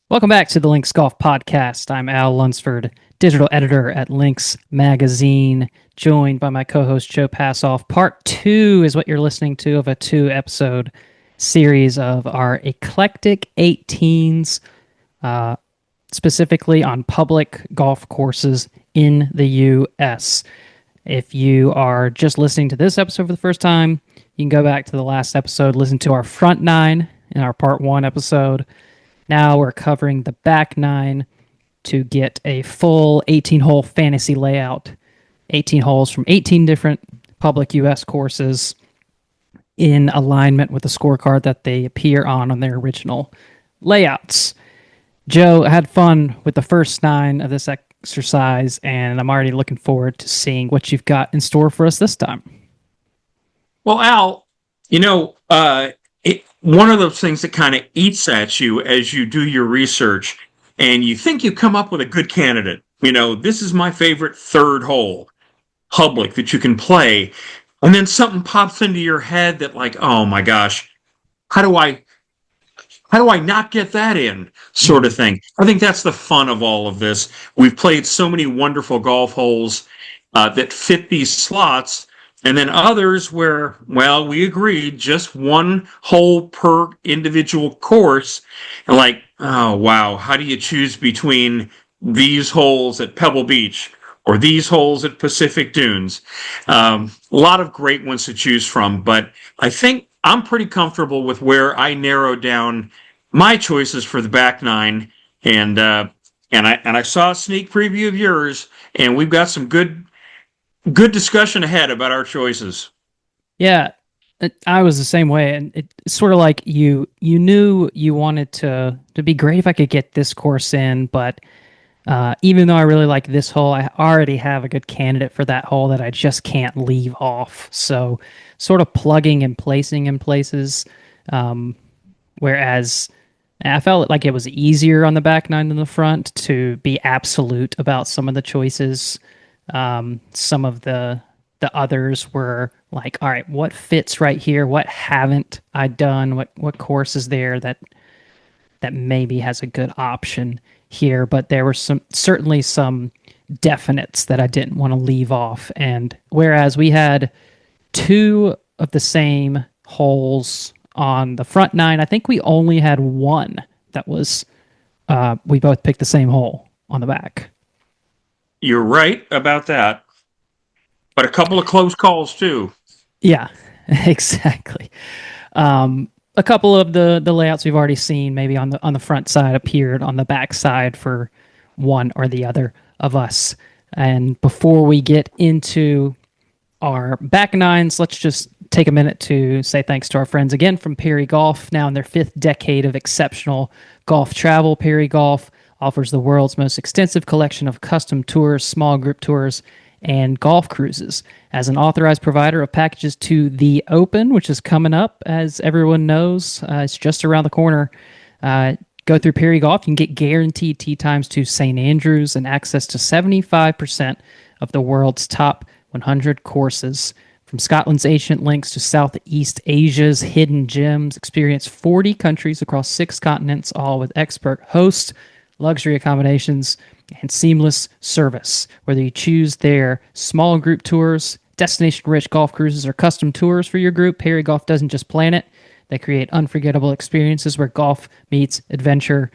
Welcome back to the Links Golf Podcast. I'm Al Lunsford, digital editor at Links Magazine, joined by my co-host Joe Passoff. Part 2 is what you're listening to of a 2-episode series of our Eclectic 18s, specifically on public golf courses in the U.S. If you are just listening to this episode for the first time, you can go back to the last episode, listen to our front 9 in our Part 1 episode. Now we're covering the back 9 to get a full 18-hole fantasy layout. 18 holes from 18 different public U.S. courses in alignment with the scorecard that they appear on their original layouts. Joe, I had fun with the first 9 of this exercise, and I'm already looking forward to seeing what you've got in store for us this time. Well, Al, one of those things that kind of eats at you as you do your research and you think you come up with a good candidate. This is my favorite third hole, public, that you can play. And then something pops into your head that oh my gosh, how do I not get that in, sort of thing. I think that's the fun of all of this. We've played so many wonderful golf holes that fit these slots. And then others where, we agreed, just one hole per individual course. And oh, wow, how do you choose between these holes at Pebble Beach or these holes at Pacific Dunes? A lot of great ones to choose from, but I think I'm pretty comfortable with where I narrowed down my choices for the back 9. And I saw a sneak preview of yours, and we've got some good discussion ahead about our choices. Yeah, I was the same way, and it's sort of like you knew you wanted to be great if I could get this course in, but even though I really like this hole, I already have a good candidate for that hole that I just can't leave off. So sort of plugging and placing in places, whereas I felt like it was easier on the back 9 than the front to be absolute about some of the choices. Some of the others were like, all right, what fits right here? What haven't I done? What course is there that maybe has a good option here? But there were certainly some definites that I didn't want to leave off. And whereas we had 2 of the same holes on the front 9, I think we only had one that was, we both picked the same hole on the back. You're right about that, but a couple of close calls too. Yeah, exactly. A couple of the layouts we've already seen, maybe on the front side, appeared on the back side for one or the other of us. And before we get into our back 9s, let's just take a minute to say thanks to our friends again from Perry Golf. Now in their 5th decade of exceptional golf travel, Perry Golf offers the world's most extensive collection of custom tours, small group tours, and golf cruises. As an authorized provider of packages to the Open, which is coming up, as everyone knows, it's just around the corner. Go through Perry Golf. You can get guaranteed tee times to St. Andrews and access to 75% of the world's top 100 courses. From Scotland's ancient links to Southeast Asia's hidden gems, experience 40 countries across 6 continents, all with expert hosts, luxury accommodations, and seamless service. Whether you choose their small group tours, destination-rich golf cruises, or custom tours for your group, Perry Golf doesn't just plan it. They create unforgettable experiences where golf meets adventure.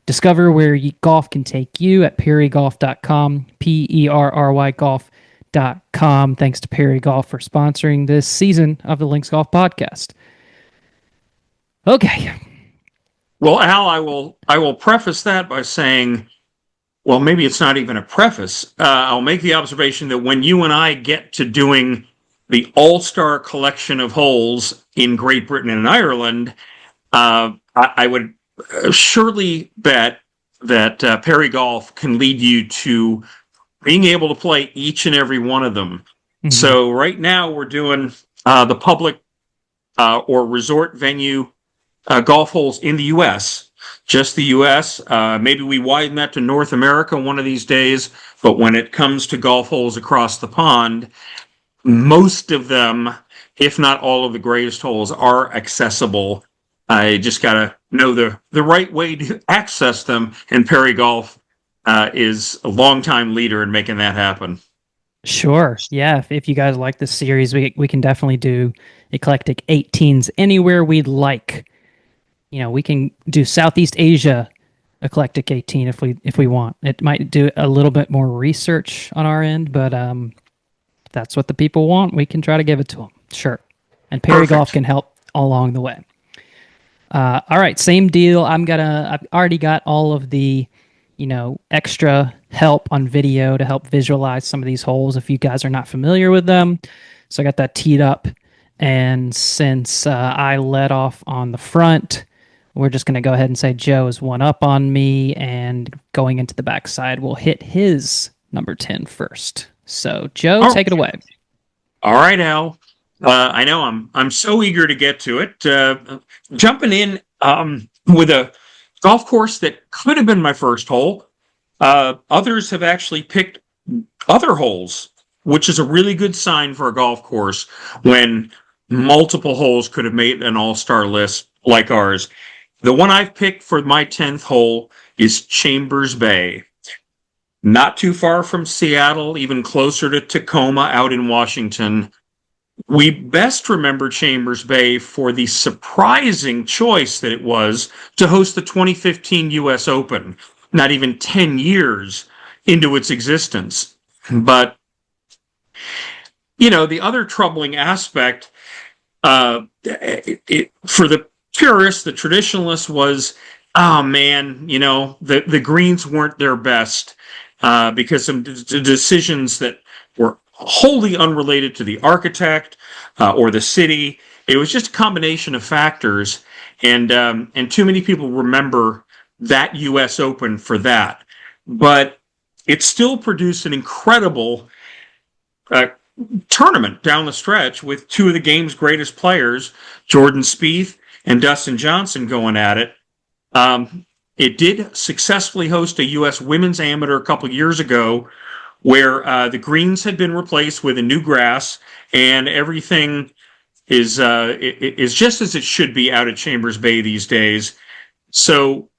Discover where golf can take you at perrygolf.com, Perry golf.com. Thanks to Perry Golf for sponsoring this season of the Links Golf Podcast. Okay. Well, Al, I will preface that by saying, well, maybe it's not even a preface. I'll make the observation that when you and I get to doing the all-star collection of holes in Great Britain and Ireland, I would surely bet that Perry Golf can lead you to being able to play each and every one of them. Mm-hmm. So right now we're doing the public or resort venue golf holes in the U.S., just the U.S. Maybe we widen that to North America one of these days, but when it comes to golf holes across the pond, most of them, if not all of the greatest holes, are accessible I just got to know the right way to access them. And Perry Golf is a longtime leader in making that happen. Sure. Yeah. If you guys like this series, we can definitely do Eclectic 18s anywhere we'd like. We can do Southeast Asia Eclectic 18 if we want. It might do a little bit more research on our end, but if that's what the people want, we can try to give it to them. Sure. And Perry Golf Perfect. can help along the way. All right, same deal. I've already got all of the, extra help on video to help visualize some of these holes if you guys are not familiar with them. So I got that teed up. And since I led off on the front, we're just going to go ahead and say Joe is one up on me. And going into the backside, we'll hit his number 10 first. So, Joe, Oh, take it away. all right, Al. I know I'm so eager to get to it. Jumping in with a golf course that could have been my first hole. Others have actually picked other holes, which is a really good sign for a golf course when multiple holes could have made an all-star list like ours. The one I've picked for my 10th hole is Chambers Bay. Not too far from Seattle, even closer to Tacoma out in Washington. We best remember Chambers Bay for the surprising choice that it was to host the 2015 US Open, not even 10 years into its existence. But, the other troubling aspect for the purists, the traditionalists, was, oh man, the greens weren't their best because some decisions that were wholly unrelated to the architect or the city. It was just a combination of factors, and too many people remember that U.S. Open for that. But it still produced an incredible uh, tournament down the stretch with two of the game's greatest players, Jordan Spieth and Dustin Johnson, going at it. It did successfully host a U.S. Women's Amateur a couple years ago, where the greens had been replaced with a new grass, and everything is just as it should be out at Chambers Bay these days. So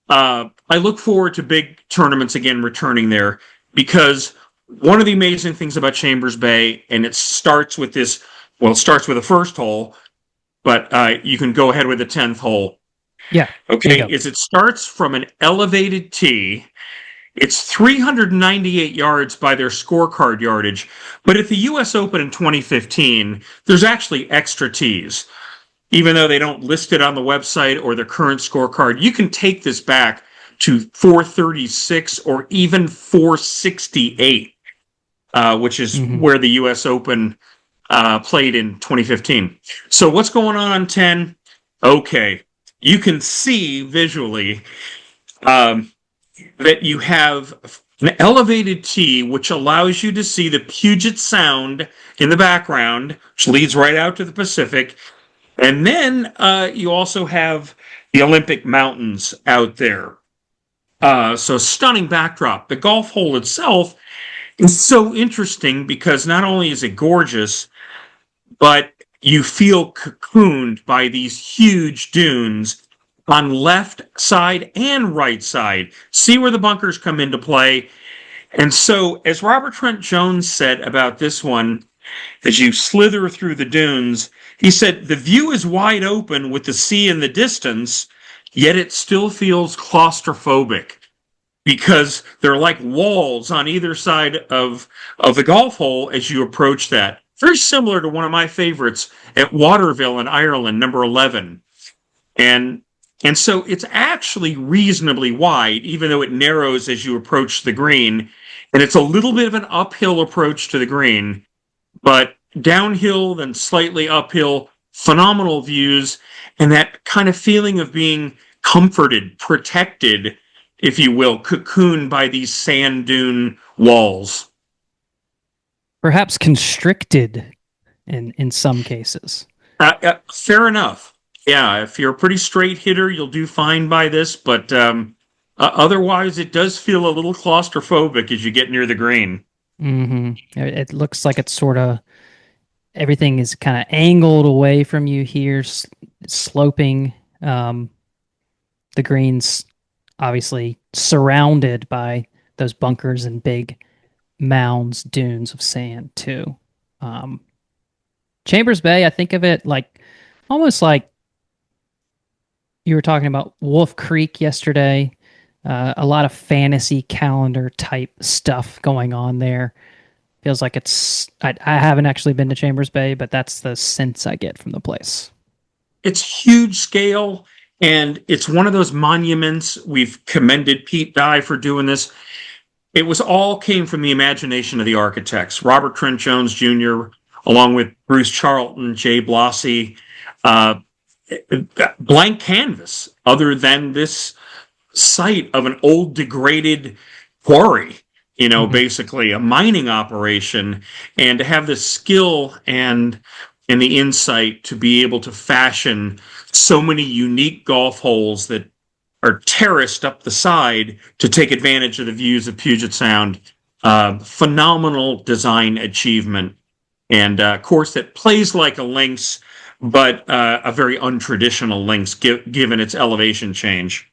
I look forward to big tournaments again returning there, because one of the amazing things about Chambers Bay, and it starts with this, well, it starts with the first hole, but you can go ahead with the 10th hole. Yeah, there you Okay, go. is it starts from an elevated tee. It's 398 yards by their scorecard yardage, but at the US Open in 2015, there's actually extra tees. Even though they don't list it on the website or the current scorecard, you can take this back to 436 or even 468, which is Hmm. where the US Open played in 2015. So what's going on 10? Okay, you can see visually um, that you have an elevated tee, which allows you to see the Puget Sound in the background, which leads right out to the Pacific. And then you also have the Olympic Mountains out there. So stunning backdrop. The golf hole itself is so interesting because not only is it gorgeous, but you feel cocooned by these huge dunes on left side and right side. See where the bunkers come into play. And so, as Robert Trent Jones said about this one, as you slither through the dunes, he said, the view is wide open with the sea in the distance, yet it still feels claustrophobic because they're like walls on either side of the golf hole as you approach that. Very similar to one of my favorites at Waterville in Ireland, number 11. And and so it's actually reasonably wide, even though it narrows as you approach the green. And it's a little bit of an uphill approach to the green, but downhill, then slightly uphill, phenomenal views, and that kind of feeling of being comforted, protected, if you will, cocooned by these sand dune walls. Perhaps constricted in some cases. Fair enough. Yeah, if you're a pretty straight hitter, you'll do fine by this, but otherwise, it does feel a little claustrophobic as you get near the green. It looks like it's sort of everything is kind of angled away from you here, sloping Um, the green's obviously surrounded by those bunkers and big mounds, dunes of sand too. Um, Chambers Bay, I think of it like almost like you were talking about Wolf Creek yesterday. A lot of fantasy calendar type stuff going on there. Feels like I haven't actually been to Chambers Bay, but that's the sense I get from the place. It's huge scale, and it's one of those monuments. We've commended Pete Dye for doing this. It was all came from the imagination of the architects, Robert Trent Jones Jr., along with Bruce Charlton, Jay Blossy. Uh, Blank canvas, other than this site of an old degraded quarry, Mm-hmm. basically a mining operation, and to have the skill and the insight to be able to fashion so many unique golf holes that are terraced up the side to take advantage of the views of Puget Sound. Phenomenal design achievement, and a course that plays like a links, but a very untraditional links given its elevation change.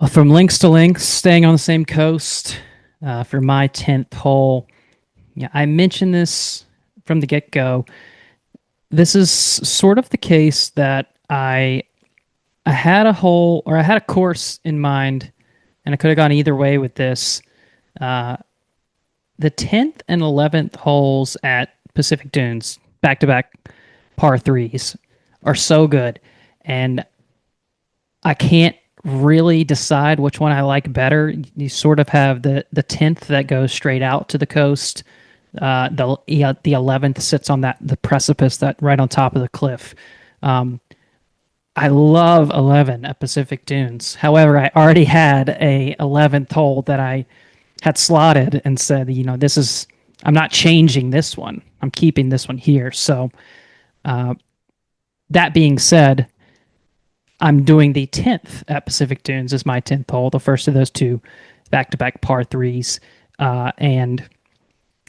From links to links, staying on the same coast for my 10th hole. Yeah, I mentioned this from the get go. This is sort of the case that I had a hole or I had a course in mind, and I could have gone either way with this. Uh, the 10th and 11th holes at Pacific Dunes, back to back par threes, are so good. And I can't really decide which one I like better. You sort of have the 10th that goes straight out to the coast. The 11th sits on that the precipice that right on top of the cliff. Um, I love 11 at Pacific Dunes. However, I already had a 11th hole that I had slotted and said, this is I'm not changing this one. I'm keeping this one here. So that being said, I'm doing the 10th at Pacific Dunes as my 10th hole, the first of those two back-to-back par threes. And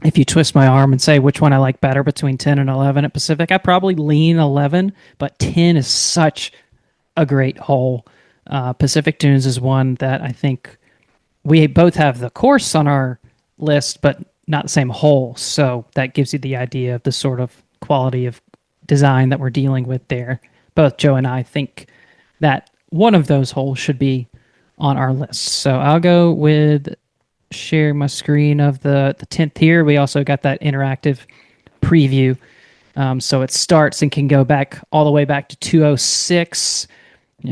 if you twist my arm and say which one I like better between 10 and 11 at Pacific, I probably lean 11, but 10 is such a great hole. Pacific Dunes is one that I think we both have the course on our list, but not the same hole. So that gives you the idea of the sort of quality of design that we're dealing with there. Both Joe and I think that one of those holes should be on our list. So I'll go with share my screen of the 10th here. We also got that interactive preview. So it starts and can go back all the way back to 206.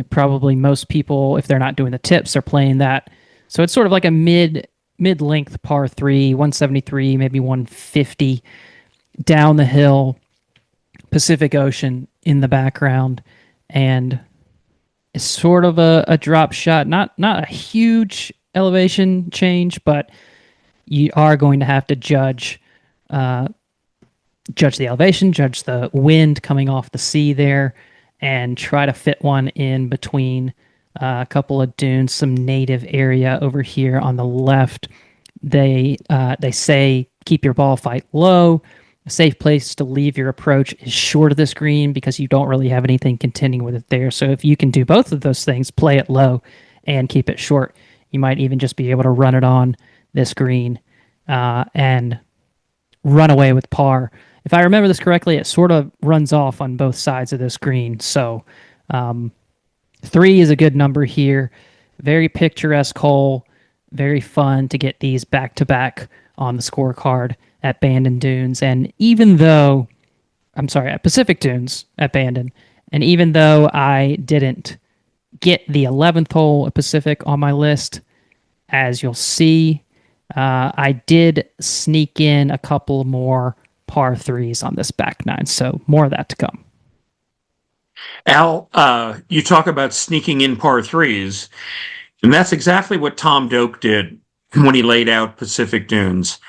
Probably most people, if they're not doing the tips, are playing that. So it's sort of like a mid-length par 3, 173, maybe 150 down the hill, Pacific Ocean in the background, and it's sort of a drop shot. Not a huge elevation change, but you are going to have to judge the elevation, judge the wind coming off the sea there, and try to fit one in between a couple of dunes, some native area over here on the left. They say keep your ball fight low. A safe place to leave your approach is short of this green because you don't really have anything contending with it there. So if you can do both of those things, play it low and keep it short, you might even just be able to run it on this green and run away with par. If I remember this correctly, it sort of runs off on both sides of this green. So 3 is a good number here. Very picturesque hole. Very fun to get these back to back on the scorecard at Bandon Dunes. And even though, I'm sorry, at Pacific Dunes at Bandon, and even though I didn't get the 11th hole at Pacific on my list, as you'll see, I did sneak in a couple more par threes on this back nine. So more of that to come. Al, you talk about sneaking in par threes, and that's exactly what Tom Doak did when he laid out Pacific Dunes.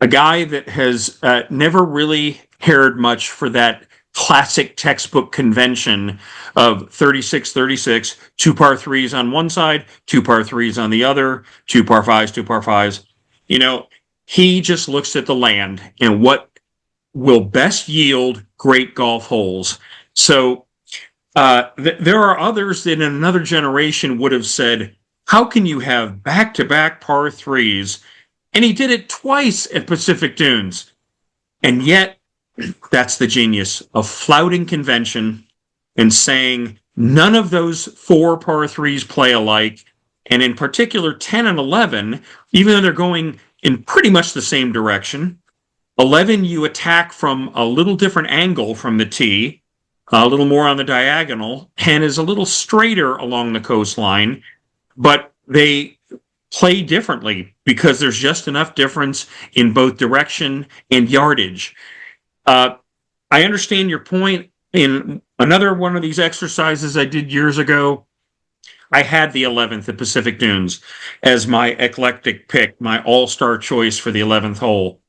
A guy that has never really cared much for that classic textbook convention of 36, 36, two par threes on one side, two par threes on the other, two par fives, two par fives. You know, he just looks at the land and what will best yield great golf holes. So there are others that in another generation would have said, how can you have back-to-back par threes? And he did it twice at Pacific Dunes. And yet, that's the genius of flouting convention and saying none of those four par threes play alike. And in particular, 10 and 11, even though they're going in pretty much the same direction, 11 you attack from a little different angle from the tee, a little more on the diagonal. 10 is a little straighter along the coastline, but they play differently because there's just enough difference in both direction and yardage. I understand your point. In another one of these exercises I did years ago, I had the 11th at Pacific Dunes as my eclectic pick, my all-star choice for the 11th hole.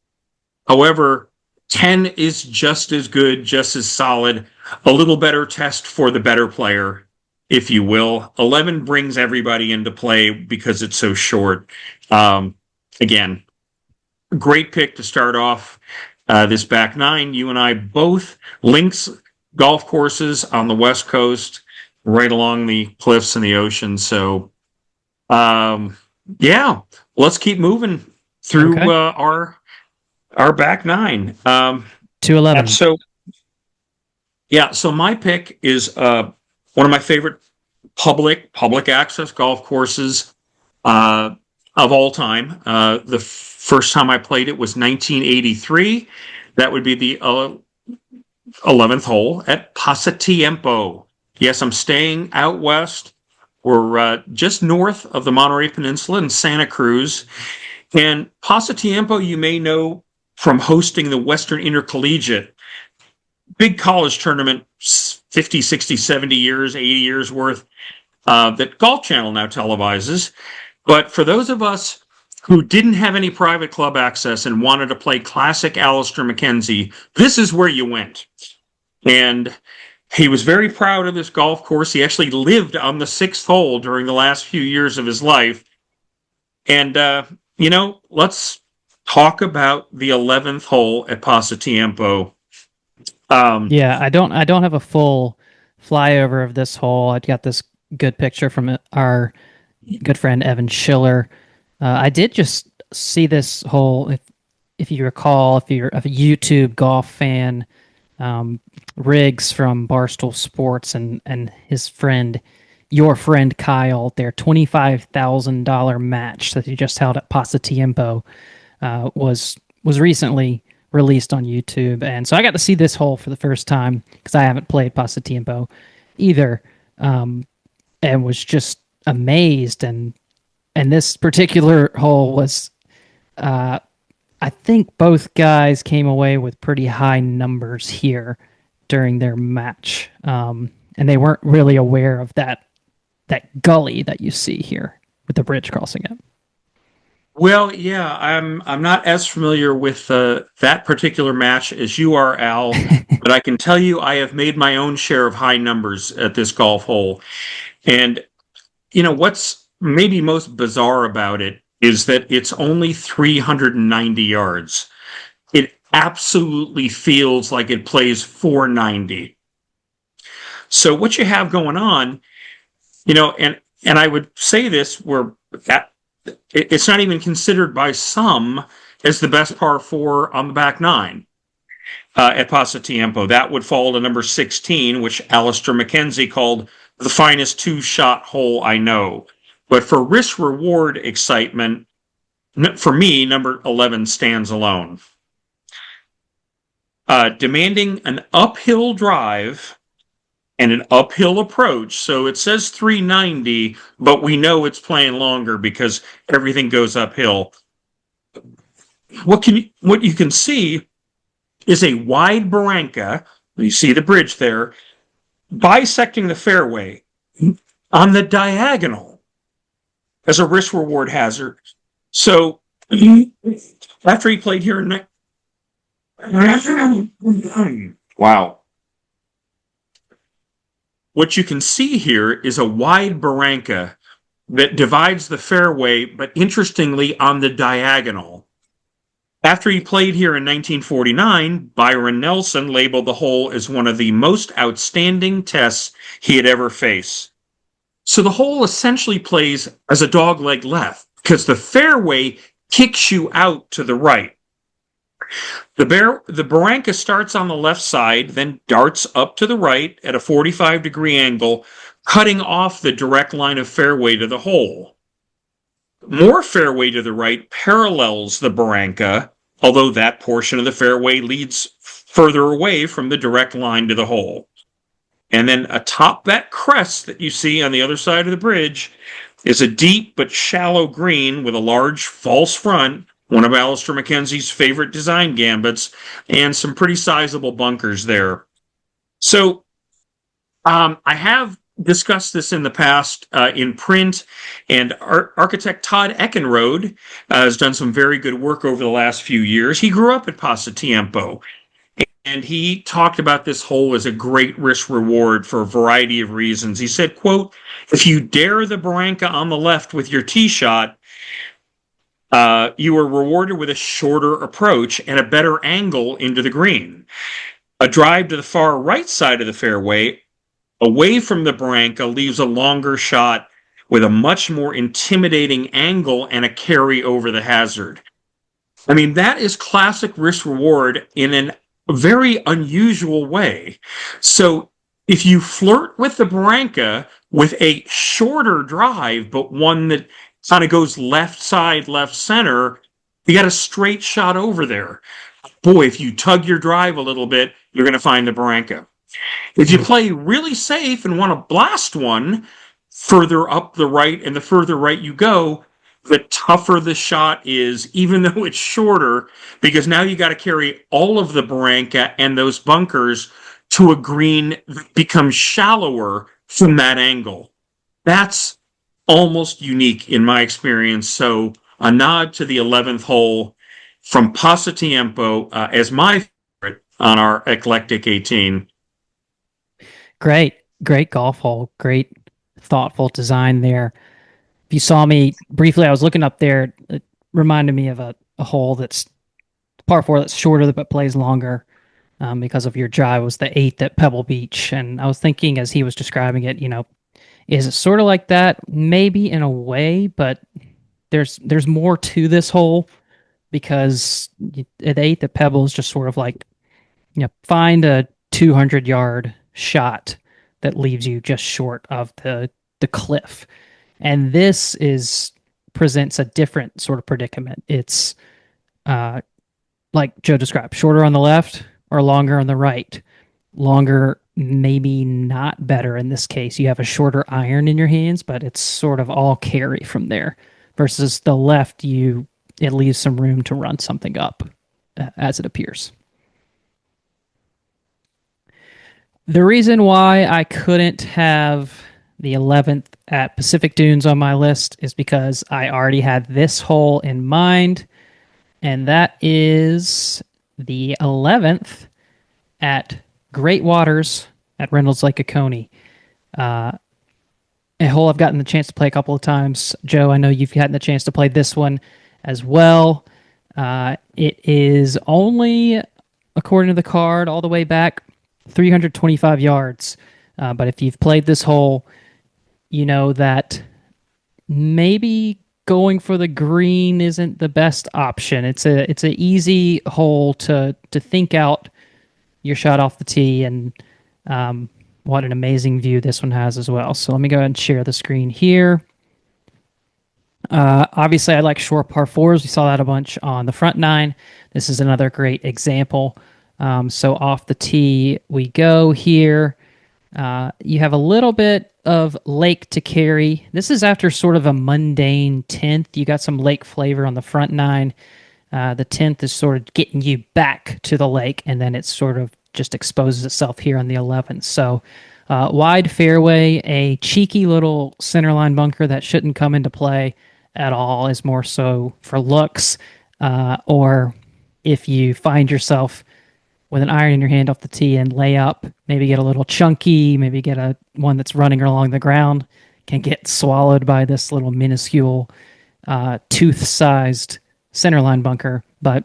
However, 10 is just as good, just as solid, a little better test for the better player, if you will. 11 brings everybody into play because it's so short. Again, great pick to start off this back nine. You and I both links golf courses on the West Coast, right along the cliffs and the ocean. So, yeah, let's keep moving through Okay. our back nine. 211. So my pick is one of my favorite public access golf courses of all time. The first time I played it was 1983. That would be the 11th hole at Pasatiempo. Yes, I'm staying out west. We're just north of the Monterey Peninsula in Santa Cruz. And Pasatiempo, you may know from hosting the Western Intercollegiate, big college tournament, 50, 60, 70 years, 80 years worth, that Golf Channel now televises. But for those of us who didn't have any private club access and wanted to play classic Alistair McKenzie, this is where you went. And he was very proud of this golf course. He actually lived on the sixth hole during the last few years of his life. And, let's talk about the 11th hole at Pasatiempo. Yeah, I don't have a full flyover of this hole. I got this good picture from our good friend Evan Schiller. I did just see this hole. If you recall, if you're a YouTube golf fan, Riggs from Barstool Sports and his friend, your friend Kyle, their $25,000 match that he just held at Pasatiempo was recently released on YouTube, and so I got to see this hole for the first time because I haven't played Pasatiempo either, and was just amazed. And this particular hole was, I think both guys came away with pretty high numbers here during their match, and they weren't really aware of that gully that you see here with the bridge crossing it. Well, yeah, I'm not as familiar with that particular match as you are, Al, but I can tell you I have made my own share of high numbers at this golf hole. And what's maybe most bizarre about it is that it's only 390 yards. It absolutely feels like it plays 490. So what you have going on, and I would say this, where it's not even considered by some as the best par four on the back nine at Pasatiempo. That would fall to number 16, which Alistair McKenzie called the finest two-shot hole I know. But for risk-reward excitement, for me, number 11 stands alone. Demanding an uphill drive and an uphill approach. So it says 390, but we know it's playing longer because everything goes uphill. What you can see is a wide barranca. You see the bridge there, bisecting the fairway on the diagonal as a risk-reward hazard. So after he played here in wow. What you can see here is a wide barranca that divides the fairway, but interestingly on the diagonal. After he played here in 1949, Byron Nelson labeled the hole as one of the most outstanding tests he had ever faced. So the hole essentially plays as a dogleg left because the fairway kicks you out to the right. The barranca starts on the left side, then darts up to the right at a 45-degree angle, cutting off the direct line of fairway to the hole. More fairway to the right parallels the barranca, although that portion of the fairway leads further away from the direct line to the hole. And then atop that crest that you see on the other side of the bridge is a deep but shallow green with a large false front, one of Alistair Mackenzie's favorite design gambits, and some pretty sizable bunkers there. So I have discussed this in the past in print, and architect Todd Eckenrode has done some very good work over the last few years. He grew up at Pasatiempo, and he talked about this hole as a great risk reward for a variety of reasons. He said, quote, if you dare the barranca on the left with your tee shot, you are rewarded with a shorter approach and a better angle into the green. A drive to the far right side of the fairway, away from the barranca, leaves a longer shot with a much more intimidating angle and a carry over the hazard. I mean, that is classic risk reward in a very unusual way. So if you flirt with the barranca with a shorter drive, but one that kind of goes left side, left center, you got a straight shot over there. Boy, if you tug your drive a little bit, you're going to find the barranca. If you play really safe and want to blast one further up the right, and the further right you go, the tougher the shot is, even though it's shorter, because now you got to carry all of the barranca and those bunkers to a green that becomes shallower from that angle. That's almost unique in my experience. So a nod to the 11th hole from Pasatiempo as my favorite on our Eclectic 18. Great golf hole. Great, thoughtful design there. If you saw me briefly, I was looking up there. It reminded me of a hole that's par four that's shorter but plays longer because of your drive. It was the 8th at Pebble Beach. And I was thinking as he was describing it, is it sort of like that? Maybe in a way, but there's more to this hole because the 8th at Pebble is just sort of like, find a 200-yard shot that leaves you just short of the cliff. And this presents a different sort of predicament. It's like Joe described, shorter on the left or longer on the right. Longer, maybe not better in this case. You have a shorter iron in your hands, but it's sort of all carry from there. Versus the left, it leaves some room to run something up, as it appears. The reason why I couldn't have the 11th at Pacific Dunes on my list is because I already had this hole in mind, and that is the 11th at Great Waters at Reynolds Lake Oconee. A hole I've gotten the chance to play a couple of times. Joe, I know you've gotten the chance to play this one as well. It is only, according to the card, all the way back 325 yards. But if you've played this hole, you know that maybe going for the green isn't the best option. It's an easy hole to think out your shot off the tee, and what an amazing view this one has as well. So let me go ahead and share the screen here. Obviously, I like short par fours. We saw that a bunch on the front nine. This is another great example. So off the tee we go here. You have a little bit of lake to carry. This is after sort of a mundane 10th. You got some lake flavor on the front nine. The 10th is sort of getting you back to the lake, and then it sort of just exposes itself here on the 11th. So wide fairway, a cheeky little centerline bunker that shouldn't come into play at all, is more so for looks, or if you find yourself with an iron in your hand off the tee and lay up, maybe get a little chunky, maybe get one that's running along the ground, can get swallowed by this little minuscule tooth-sized centerline bunker. But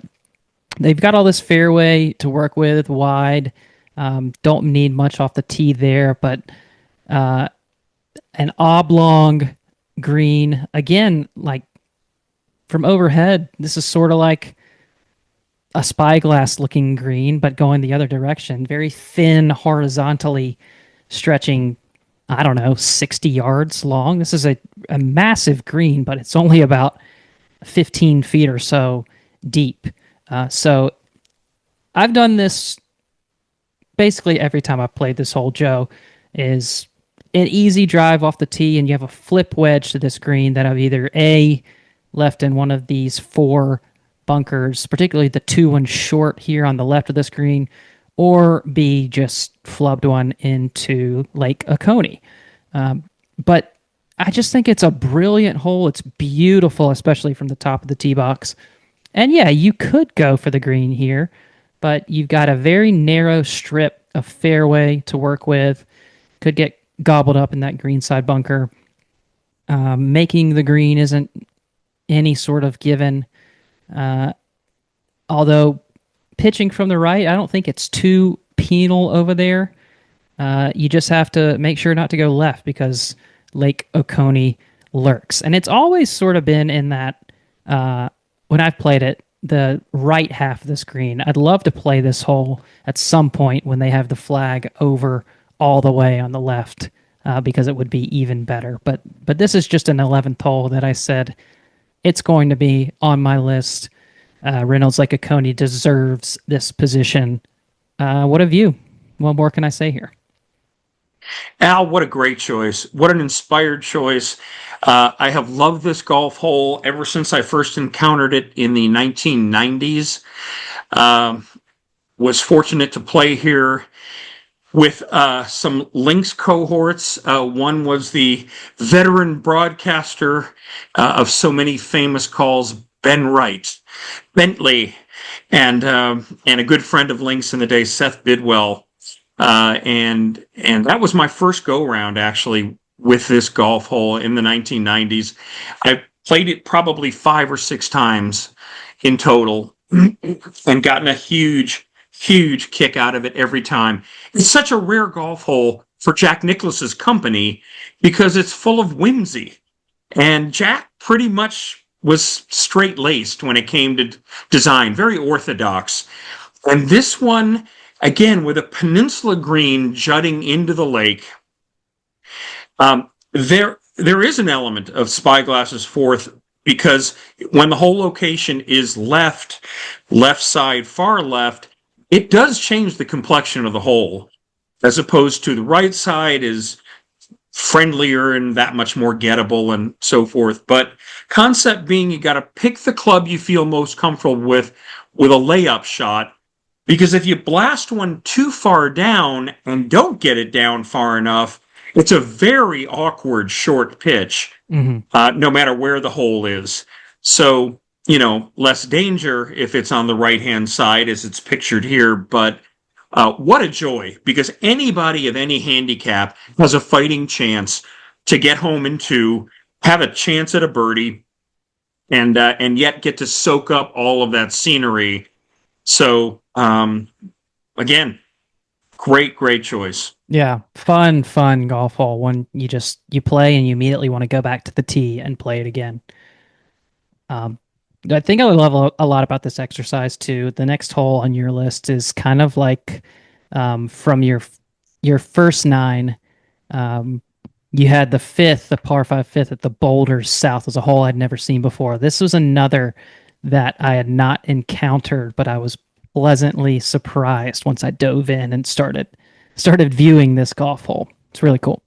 they've got all this fairway to work with, wide. Don't need much off the tee there, but an oblong green again, like from overhead. This is sort of like a spyglass looking green, but going the other direction. Very thin, horizontally stretching, I don't know, 60 yards long. This is a massive green, but it's only about 15 feet or so deep. So I've done this basically every time I've played this hole, Joe, is an easy drive off the tee, and you have a flip wedge to this green that I've either A, left in one of these four bunkers, particularly the two one short here on the left of this green, or B, just flubbed one into Lake Oconee. But I just think it's a brilliant hole. It's beautiful, especially from the top of the tee box. And yeah, you could go for the green here, but you've got a very narrow strip of fairway to work with. Could get gobbled up in that greenside bunker. Making the green isn't any sort of given. Although pitching from the right, I don't think it's too penal over there. You just have to make sure not to go left because Lake Oconee lurks. And it's always sort of been in that, when I've played it, the right half of the screen. I'd love to play this hole at some point when they have the flag over all the way on the left, because it would be even better. But this is just an 11th hole that I said it's going to be on my list. Reynolds Lake Oconee deserves this position. What have you? What more can I say here? Al, what a great choice. What an inspired choice. I have loved this golf hole ever since I first encountered it in the 1990s. Was fortunate to play here with some Lynx cohorts. One was the veteran broadcaster of so many famous calls, Ben Wright, Bentley, and a good friend of Lynx in the day, Seth Bidwell. And that was my first go round actually with this golf hole in the 1990s. I played it probably 5 or 6 times in total and gotten a huge kick out of it every time. It's such a rare golf hole for Jack Nicklaus's company because it's full of whimsy. And Jack pretty much was straight laced when it came to design, very orthodox. And this one, again, with a peninsula green jutting into the lake, there is an element of Spyglass's fourth because when the whole location is left side, far left, it does change the complexion of the hole, as opposed to the right side is friendlier and that much more gettable and so forth. But concept being, you got to pick the club you feel most comfortable with a layup shot. Because if you blast one too far down and don't get it down far enough, it's a very awkward short pitch, no matter where the hole is. So, less danger if it's on the right-hand side as it's pictured here. But what a joy, because anybody of any handicap has a fighting chance to get home in two, have a chance at a birdie, and yet get to soak up all of that scenery. So, again, great choice. Yeah, fun golf hole. When you play and you immediately want to go back to the tee and play it again. I think I love a lot about this exercise too. The next hole on your list is kind of like, from your first nine. You had the fifth, the par five fifth at the Boulders South, was a hole I'd never seen before. This was another that I had not encountered, but I was pleasantly surprised once I dove in and started viewing this golf hole. It's really cool.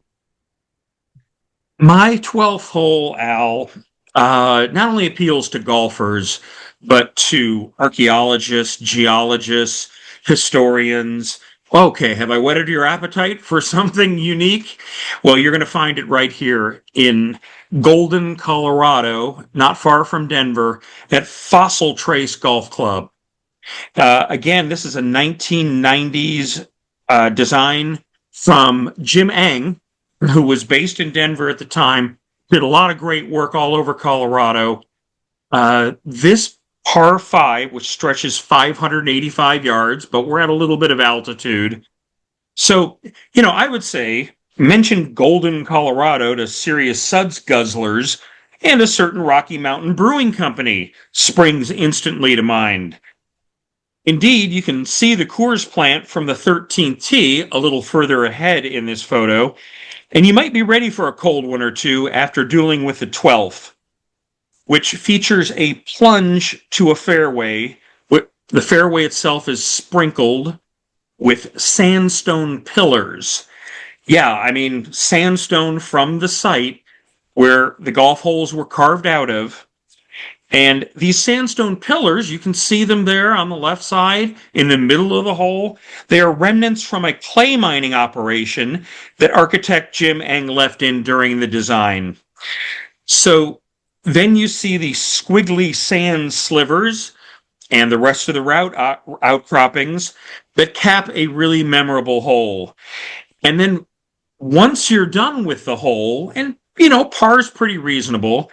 My 12th hole, Al, not only appeals to golfers, but to archaeologists, geologists, historians. Okay, have I whetted your appetite for something unique? Well, you're going to find it right here in Golden, Colorado, not far from Denver, at Fossil Trace Golf Club. Again, this is a 1990s design from Jim Eng, who was based in Denver at the time, did a lot of great work all over Colorado. This par 5, which stretches 585 yards, but we're at a little bit of altitude. So, I would say mention Golden, Colorado to serious suds guzzlers, and a certain Rocky Mountain Brewing Company springs instantly to mind. Indeed, you can see the Coors plant from the 13th tee a little further ahead in this photo, and you might be ready for a cold one or two after dueling with the 12th, which features a plunge to a fairway. The fairway itself is sprinkled with sandstone pillars. Yeah, I mean, sandstone from the site where the golf holes were carved out of. And these sandstone pillars, you can see them there on the left side in the middle of the hole. They are remnants from a clay mining operation that architect Jim Eng left in during the design. So then you see the squiggly sand slivers and the rest of the route outcroppings that cap a really memorable hole. And then once you're done with the hole, and par's pretty reasonable,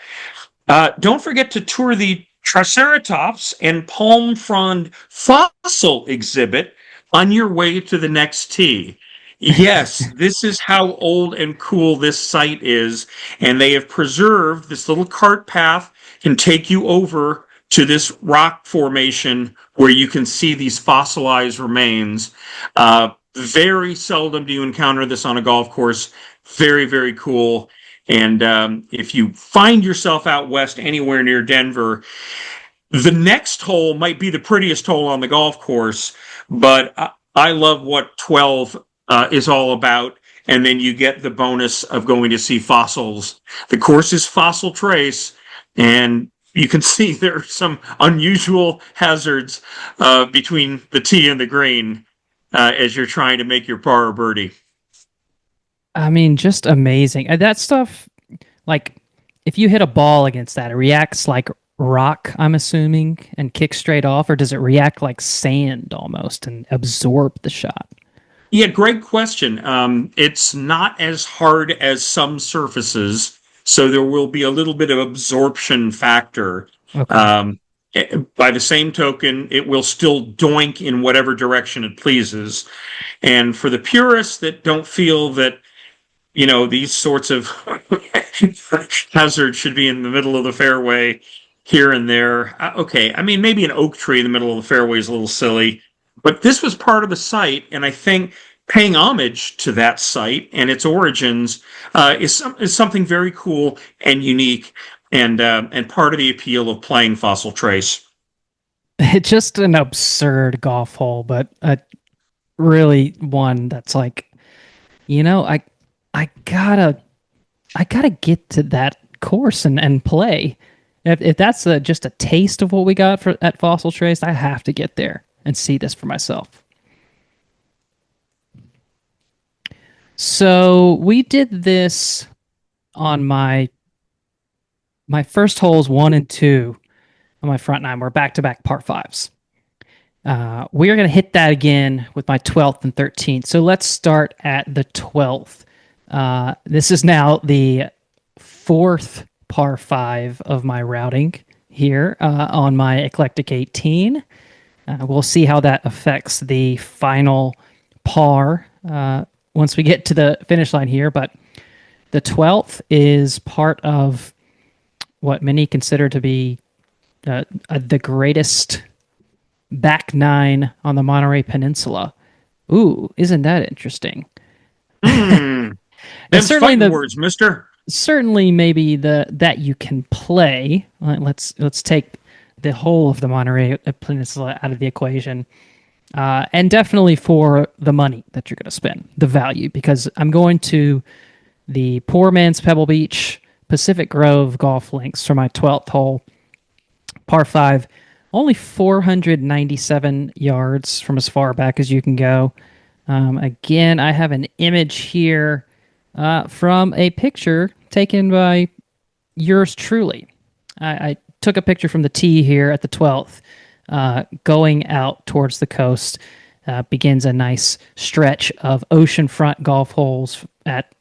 don't forget to tour the Triceratops and palm frond fossil exhibit on your way to the next tee. Yes, this is how old and cool this site is, and they have preserved this little cart path can take you over to this rock formation where you can see these fossilized remains. Very seldom do you encounter this on a golf course. Very, very cool. And if you find yourself out west anywhere near Denver, the next hole might be the prettiest hole on the golf course, but I love what 12 is all about. And then you get the bonus of going to see fossils. The course is Fossil Trace, and you can see there are some unusual hazards between the tee and the green as you're trying to make your par or birdie. I mean, just amazing. And that stuff, like, if you hit a ball against that, it reacts like rock, I'm assuming, and kicks straight off, or does it react like sand almost and absorb the shot? Yeah, great question. It's not as hard as some surfaces, so there will be a little bit of absorption factor. Okay. Um, by the same token, it will still doink in whatever direction it pleases. And for the purists that don't feel that, these sorts of hazards should be in the middle of the fairway here and there, okay, I mean, maybe an oak tree in the middle of the fairway is a little silly, but this was part of the site, and I think paying homage to that site and its origins is something very cool and unique, and part of the appeal of playing Fossil Trace. It's just an absurd golf hole, but really one that's like, I gotta get to that course and play. If that's just a taste of what we got at Fossil Trace, I have to get there and see this for myself. So we did this on my first holes 1 and 2 on my front nine. We're back to back par fives. We are going to hit that again with my 12th and 13th. So let's start at the 12th. This is now the fourth par 5 of my routing here on my Eclectic 18. We'll see how that affects the final par once we get to the finish line here. But the 12th is part of what many consider to be the greatest back nine on the Monterey Peninsula. Ooh, isn't that interesting? Mm, And Them's certainly fighting words, mister. certainly maybe the that you can play. Let's take the whole of the Monterey Peninsula out of the equation, and definitely for the money that you're going to spend, the value, because I'm going to the Poor Man's Pebble Beach Pacific Grove golf links for my 12th hole, par 5, only 497 yards from as far back as you can go. Again, I have an image here from a picture taken by yours truly. I took a picture from the tee here at the 12th, going out towards the coast. Begins a nice stretch of oceanfront golf holes at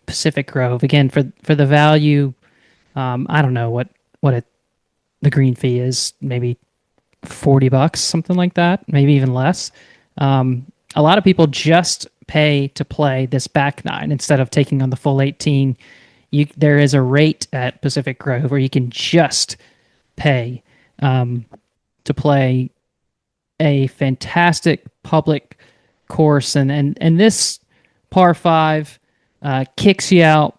Pacific Grove. Again, for the value, I don't know what the green fee is, maybe $40, something like that, maybe even less. A lot of people just pay to play this back nine instead of taking on the full 18. There is a rate at Pacific Grove where you can just pay to play a fantastic public course, and this par five kicks you out.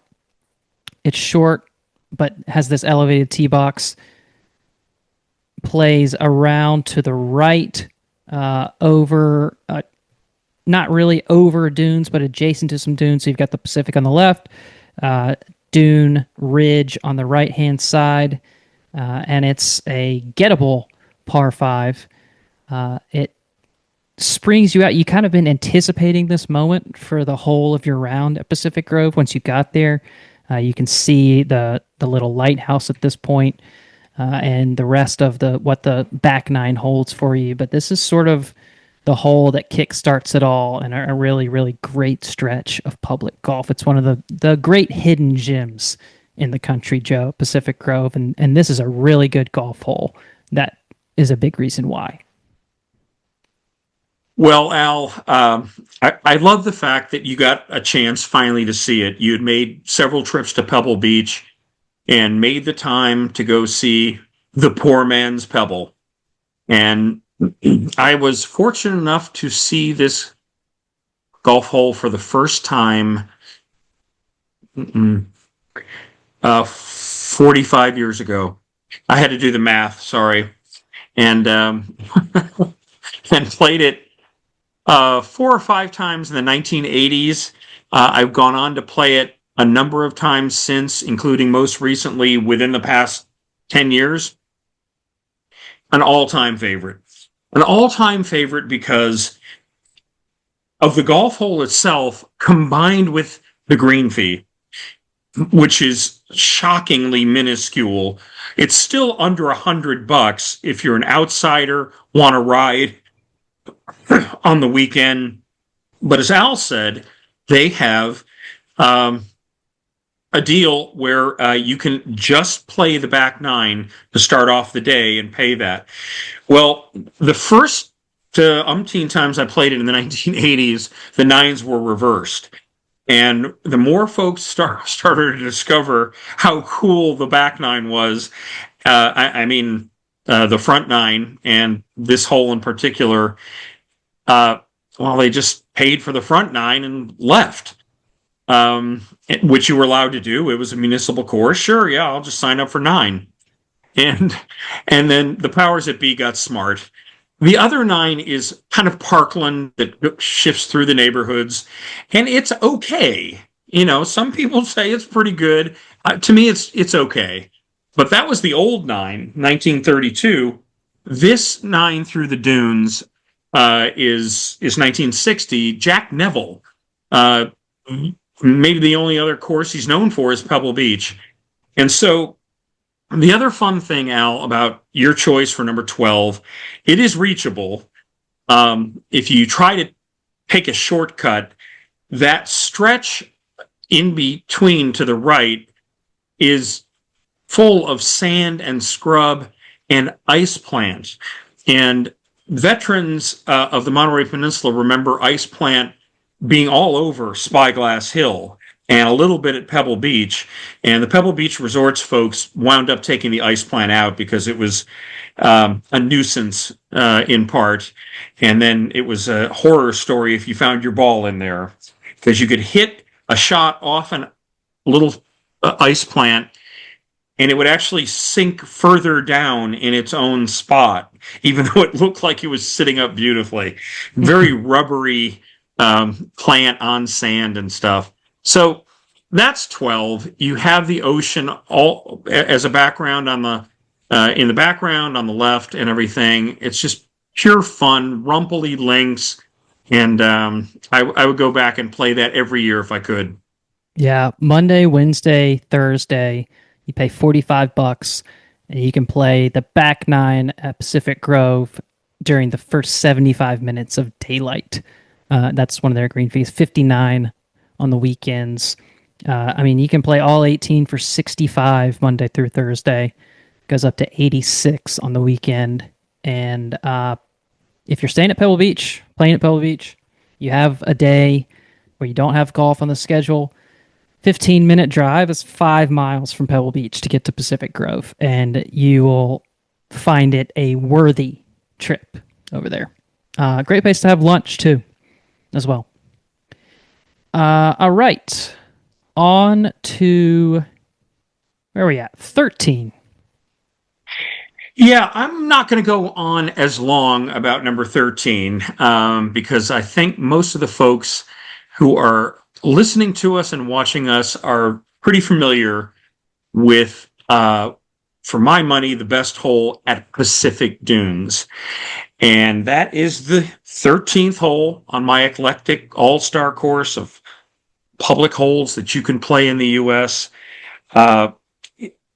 It's short, but has this elevated tee box. Plays around to the right, over not really over dunes, but adjacent to some dunes. So you've got the Pacific on the left, dune ridge on the right hand side, and it's a gettable par five. It springs you out. You kind of been anticipating this moment for the whole of your round at Pacific Grove. Once you got there, you can see the little lighthouse at this point, and the rest of the what the back nine holds for you. But this is sort of the hole that kickstarts it all, and a really, really great stretch of public golf. It's one of the great hidden gems in the country, Joe, Pacific Grove, and this is a really good golf hole. That is a big reason why. Well, Al, I love the fact that you got a chance finally to see it. You had made several trips to Pebble Beach and made the time to go see the poor man's Pebble. And I was fortunate enough to see this golf hole for the first time 45 years ago. I had to do the math, sorry. And and played it 4 or 5 times in the 1980s. I've gone on to play it a number of times since, including most recently within the past 10 years. An all-time favorite. An all-time favorite because of the golf hole itself combined with the green fee, which is shockingly minuscule. It's still under $100 if you're an outsider, want to ride on the weekend. But as Al said, they have a deal where you can just play the back nine to start off the day and pay that. Well, the first umpteen times I played it in the 1980s, the nines were reversed. And the more folks started to discover how cool the back nine was, I mean, the front nine and this hole in particular, well, they just paid for the front nine and left, which you were allowed to do. It was a municipal course. Sure, yeah, I'll just sign up for nine. And then the powers that be got smart. The other nine is kind of parkland that shifts through the neighborhoods, and it's okay. You know, some people say it's pretty good. To me, it's okay. But that was the old nine, 1932. This nine through the dunes is 1960. Jack Neville, maybe the only other course he's known for is Pebble Beach. And so the other fun thing, Al, about your choice for number 12, it is reachable. If you try to take a shortcut, that stretch in between to the right is full of sand and scrub and ice plant. And veterans of the Monterey Peninsula remember ice plant being all over Spyglass Hill and a little bit at Pebble Beach. And the Pebble Beach Resorts folks wound up taking the ice plant out because it was a nuisance in part. And then it was a horror story if you found your ball in there, because you could hit a shot off a little ice plant and it would actually sink further down in its own spot, even though it looked like it was sitting up beautifully. Very rubbery plant on sand and stuff. So that's 12. You have the ocean all as a background on the in the background on the left and everything. It's just pure fun, rumply links, and I would go back and play that every year if I could. Yeah, Monday, Wednesday, Thursday, you pay $45, and you can play the back nine at Pacific Grove during the first 75 minutes of daylight. That's one of their green fees. 59 on the weekends. I mean, you can play all 18 for 65 Monday through Thursday. Goes up to 86 on the weekend. And if you're staying at Pebble Beach, playing at Pebble Beach, you have a day where you don't have golf on the schedule. 15-minute drive is 5 miles from Pebble Beach to get to Pacific Grove, and you will find it a worthy trip over there. Great place to have lunch too, as well. All right, on to where are we at? 13. Yeah, I'm not going to go on as long about number 13 because I think most of the folks who are listening to us and watching us are pretty familiar with, for my money, the best hole at Pacific Dunes. And that is the 13th hole on my eclectic all-star course of public holes that you can play in the U.S. Uh,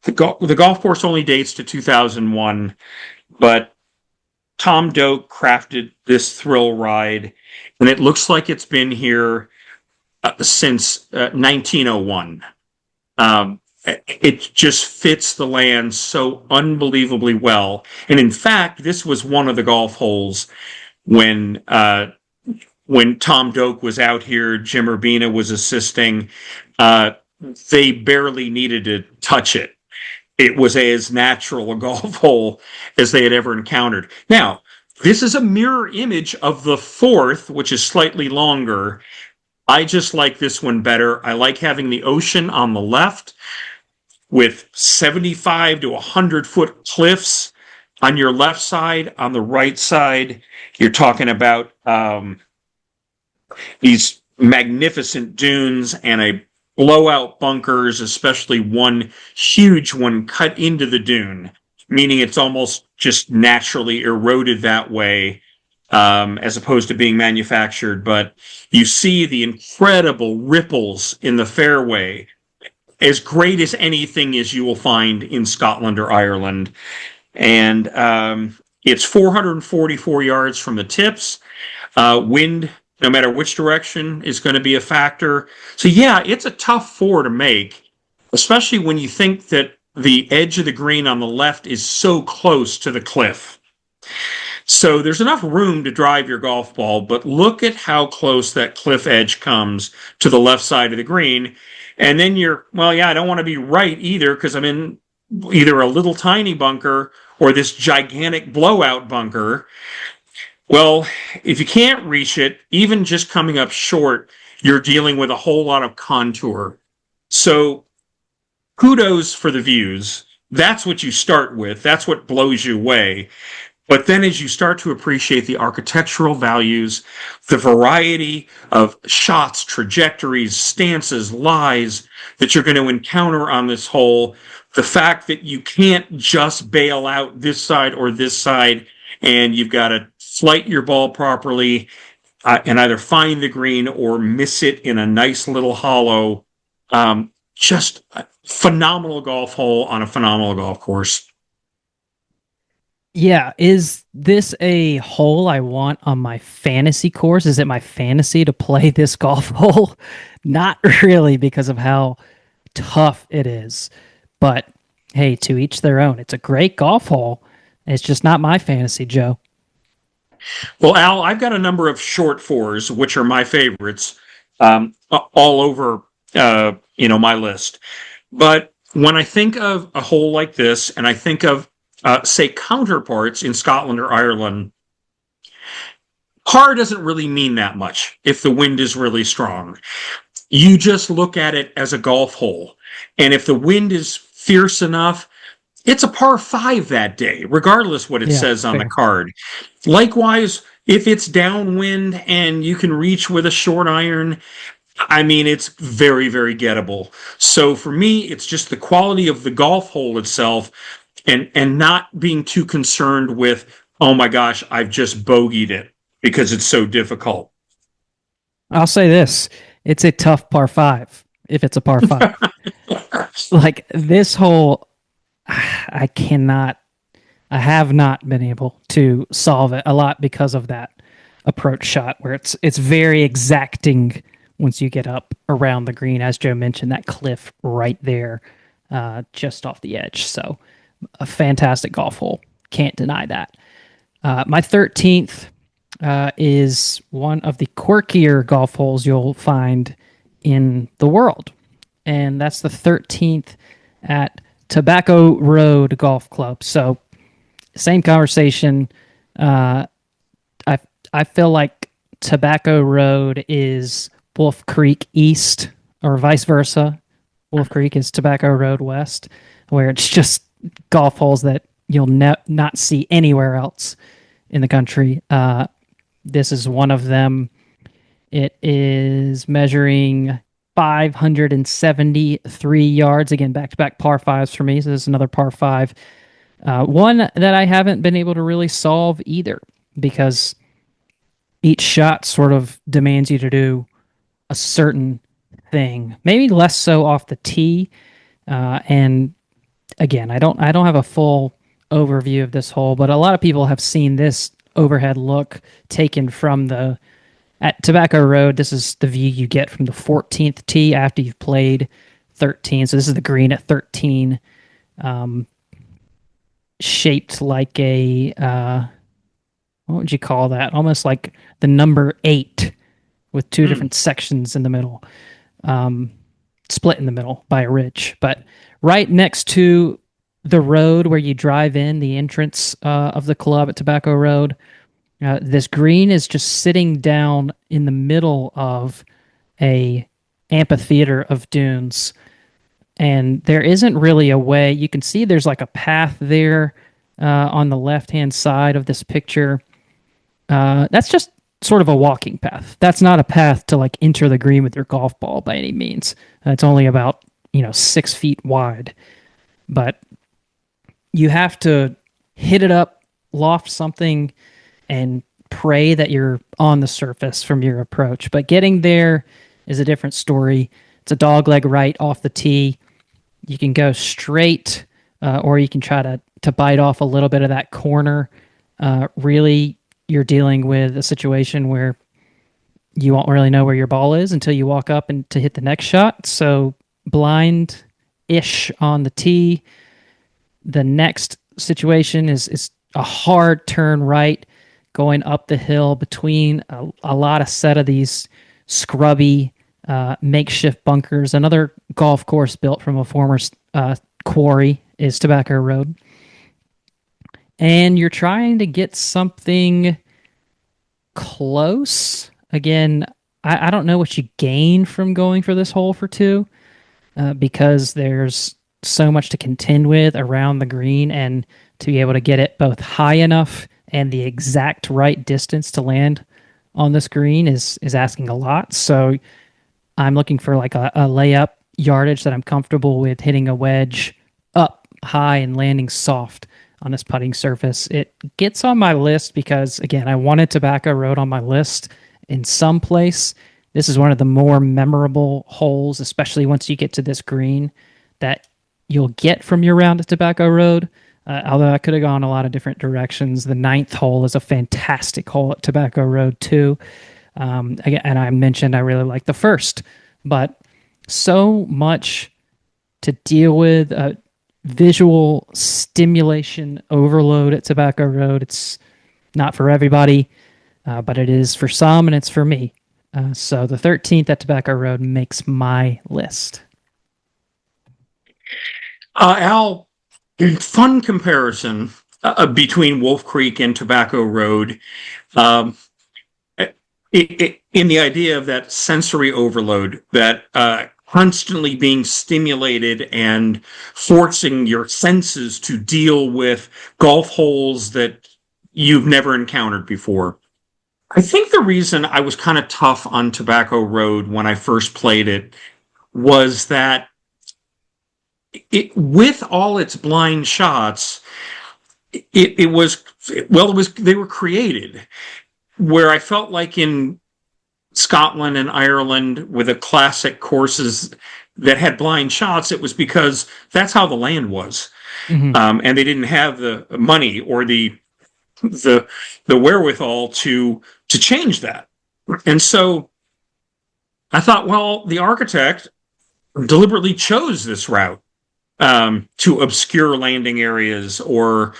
the golf course only dates to 2001, but Tom Doak crafted this thrill ride, and it looks like it's been here since 1901. It just fits the land so unbelievably well. And in fact, this was one of the golf holes when Tom Doak was out here, Jim Urbina was assisting. They barely needed to touch it. It was as natural a golf hole as they had ever encountered. Now, this is a mirror image of the fourth, which is slightly longer. I just like this one better. I like having the ocean on the left with 75 to 100-foot cliffs on your left side. On the right side, you're talking about these magnificent dunes and a blowout bunkers, especially one huge one cut into the dune, meaning it's almost just naturally eroded that way, as opposed to being manufactured. But you see the incredible ripples in the fairway, as great as anything as you will find in Scotland or Ireland. And it's 444 yards from the tips. Wind, no matter which direction, is going to be a factor. So yeah, it's a tough four to make, especially when you think that the edge of the green on the left is so close to the cliff. So there's enough room to drive your golf ball, but look at how close that cliff edge comes to the left side of the green. And then well, yeah, I don't want to be right either because I'm in either a little tiny bunker or this gigantic blowout bunker. Well, if you can't reach it, even just coming up short, you're dealing with a whole lot of contour. So kudos for the views. That's what you start with. That's what blows you away. But then as you start to appreciate the architectural values, the variety of shots, trajectories, stances, lies that you're going to encounter on this hole, the fact that you can't just bail out this side or this side, and you've got to flight your ball properly and either find the green or miss it in a nice little hollow. Just a phenomenal golf hole on a phenomenal golf course. Yeah, is this a hole I want on my fantasy course? Is it my fantasy to play this golf hole? Not really, because of how tough it is. But hey, to each their own. It's a great golf hole. It's just not my fantasy, Joe. Well, Al, I've got a number of short fours, which are my favorites, all over my list. But when I think of a hole like this, and I think of say counterparts in Scotland or Ireland, par doesn't really mean that much if the wind is really strong. You just look at it as a golf hole, and if the wind is fierce enough, it's a par 5 that day, regardless what it says on the card. Likewise, if it's downwind and you can reach with a short iron, I mean, it's very, very gettable. So for me, it's just the quality of the golf hole itself and not being too concerned with, oh my gosh, I've just bogeyed it because it's so difficult. I'll say this. It's a tough par 5 if it's a par 5. Like this hole, I have not been able to solve it a lot because of that approach shot where it's very exacting once you get up around the green, as Joe mentioned, that cliff right there, just off the edge. So a fantastic golf hole. Can't deny that. My 13th is one of the quirkier golf holes you'll find in the world. And that's the 13th at Tobacco Road Golf Club. So, same conversation. Uh, I, I feel like Tobacco Road is Wolf Creek East, or vice versa. Wolf Creek is Tobacco Road West, where it's just golf holes that you'll not see anywhere else in the country. This is one of them. It is measuring 573 yards. Again, back to back par fives for me. So this is another par five. One that I haven't been able to really solve either because each shot sort of demands you to do a certain thing. Maybe less so off the tee. And again, I don't have a full overview of this hole, but a lot of people have seen this overhead look taken from the at Tobacco Road. This is the view you get from the 14th tee after you've played 13. So this is the green at 13, um, shaped like a what would you call that? Almost like the number 8 with two Hmm. different sections in the middle, um, split in the middle by a ridge. But right next to the road where you drive in, the entrance of the club at Tobacco Road, this green is just sitting down in the middle of a amphitheater of dunes, and there isn't really a way. You can see there's like a path there on the left hand side of this picture. That's just sort of a walking path. That's not a path to like enter the green with your golf ball by any means. It's only about 6 feet wide, but you have to hit it up, loft something, and pray that you're on the surface from your approach. But getting there is a different story. It's a dog leg right off the tee. You can go straight, or you can try to bite off a little bit of that corner. Really, you're dealing with a situation where you won't really know where your ball is until you walk up and to hit the next shot. So blind ish on the tee. The next situation is a hard turn right going up the hill between a lot of set of these scrubby makeshift bunkers. Another golf course built from a former quarry is Tobacco Road. And you're trying to get something close. Again, I don't know what you gain from going for this hole for two, because there's so much to contend with around the green, and to be able to get it both high enough and the exact right distance to land on this green is asking a lot. So I'm looking for like a layup yardage that I'm comfortable with hitting a wedge up high and landing soft on this putting surface. It gets on my list because, again, I wanted Tobacco Road on my list in some place. This is one of the more memorable holes, especially once you get to this green, that you'll get from your round at Tobacco Road. Although I could have gone a lot of different directions. The ninth hole is a fantastic hole at Tobacco Road, too. Again, and I mentioned I really like the first, but so much to deal with. Visual stimulation overload at Tobacco Road. It's not for everybody, but it is for some, and it's for me. So the 13th at Tobacco Road makes my list. Al, fun comparison between Wolf Creek and Tobacco Road. Um, in the idea of that sensory overload, that constantly being stimulated and forcing your senses to deal with golf holes that you've never encountered before. I think the reason I was kind of tough on Tobacco Road when I first played it was that with all its blind shots, it was, well, it was, they were created where I felt like in Scotland and Ireland with the classic courses that had blind shots, it was because that's how the land was, Mm-hmm. and they didn't have the money or the the wherewithal to change that. And so I thought, well, the architect deliberately chose this route. to obscure landing areas or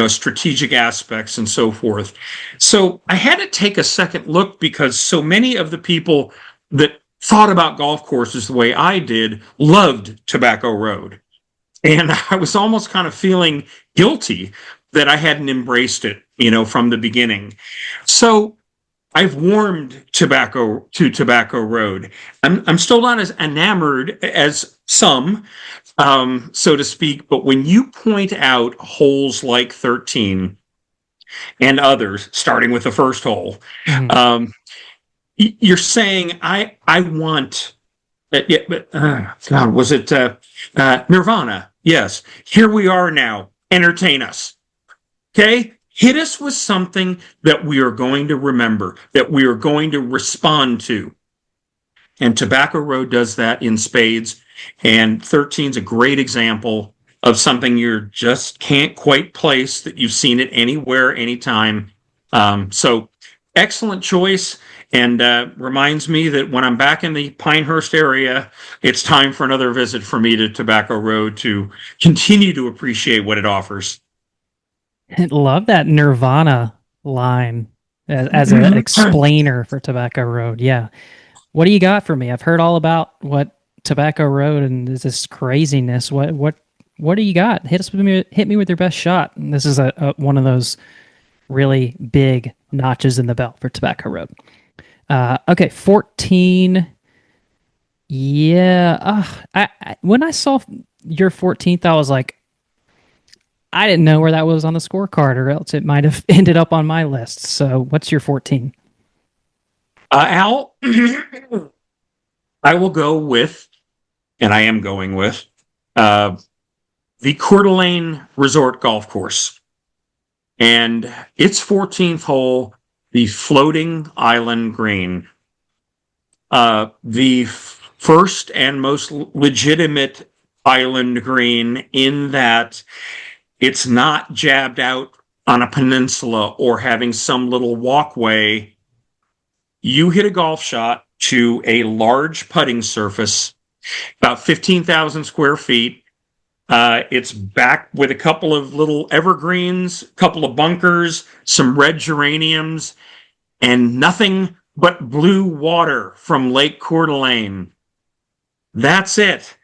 strategic aspects and so forth. So I had to take a second look because so many of the people that thought about golf courses the way I did loved Tobacco Road. And I was almost kind of feeling guilty that I hadn't embraced it, from the beginning. So I've warmed Tobacco Road. I'm still not as enamored as some, so to speak. But when you point out holes like 13 and others, starting with the first hole, Mhm. um, you're saying I want. Yeah, but God, was it Nirvana? Yes. Here we are now. Entertain us. Okay? Hit us with something that we are going to remember, that we are going to respond to. And Tobacco Road does that in spades. And 13 is a great example of something you just can't quite place, that you've seen it anywhere, anytime. So excellent choice. And reminds me that when I'm back in the Pinehurst area, it's time for another visit for me to Tobacco Road to continue to appreciate what it offers. Love that Nirvana line as an explainer for Tobacco Road. Yeah. What do you got for me? I've heard all about what Tobacco Road and this craziness. What do you got? Hit me with your best shot. And this is a one of those really big notches in the belt for Tobacco Road. Okay, 14. Yeah. When I saw your 14th, I was like, I didn't know where that was on the scorecard, or else it might have ended up on my list. So, what's your 14? Al, I will go with, and I am going with, uh, the Coeur d'Alene Resort Golf Course. And its 14th hole, the floating island green. The first and most legitimate island green, in that it's not jabbed out on a peninsula or having some little walkway. You hit a golf shot to a large putting surface, about 15,000 square feet. It's back with a couple of little evergreens, a couple of bunkers, some red geraniums, and nothing but blue water from Lake Coeur d'Alene. That's it.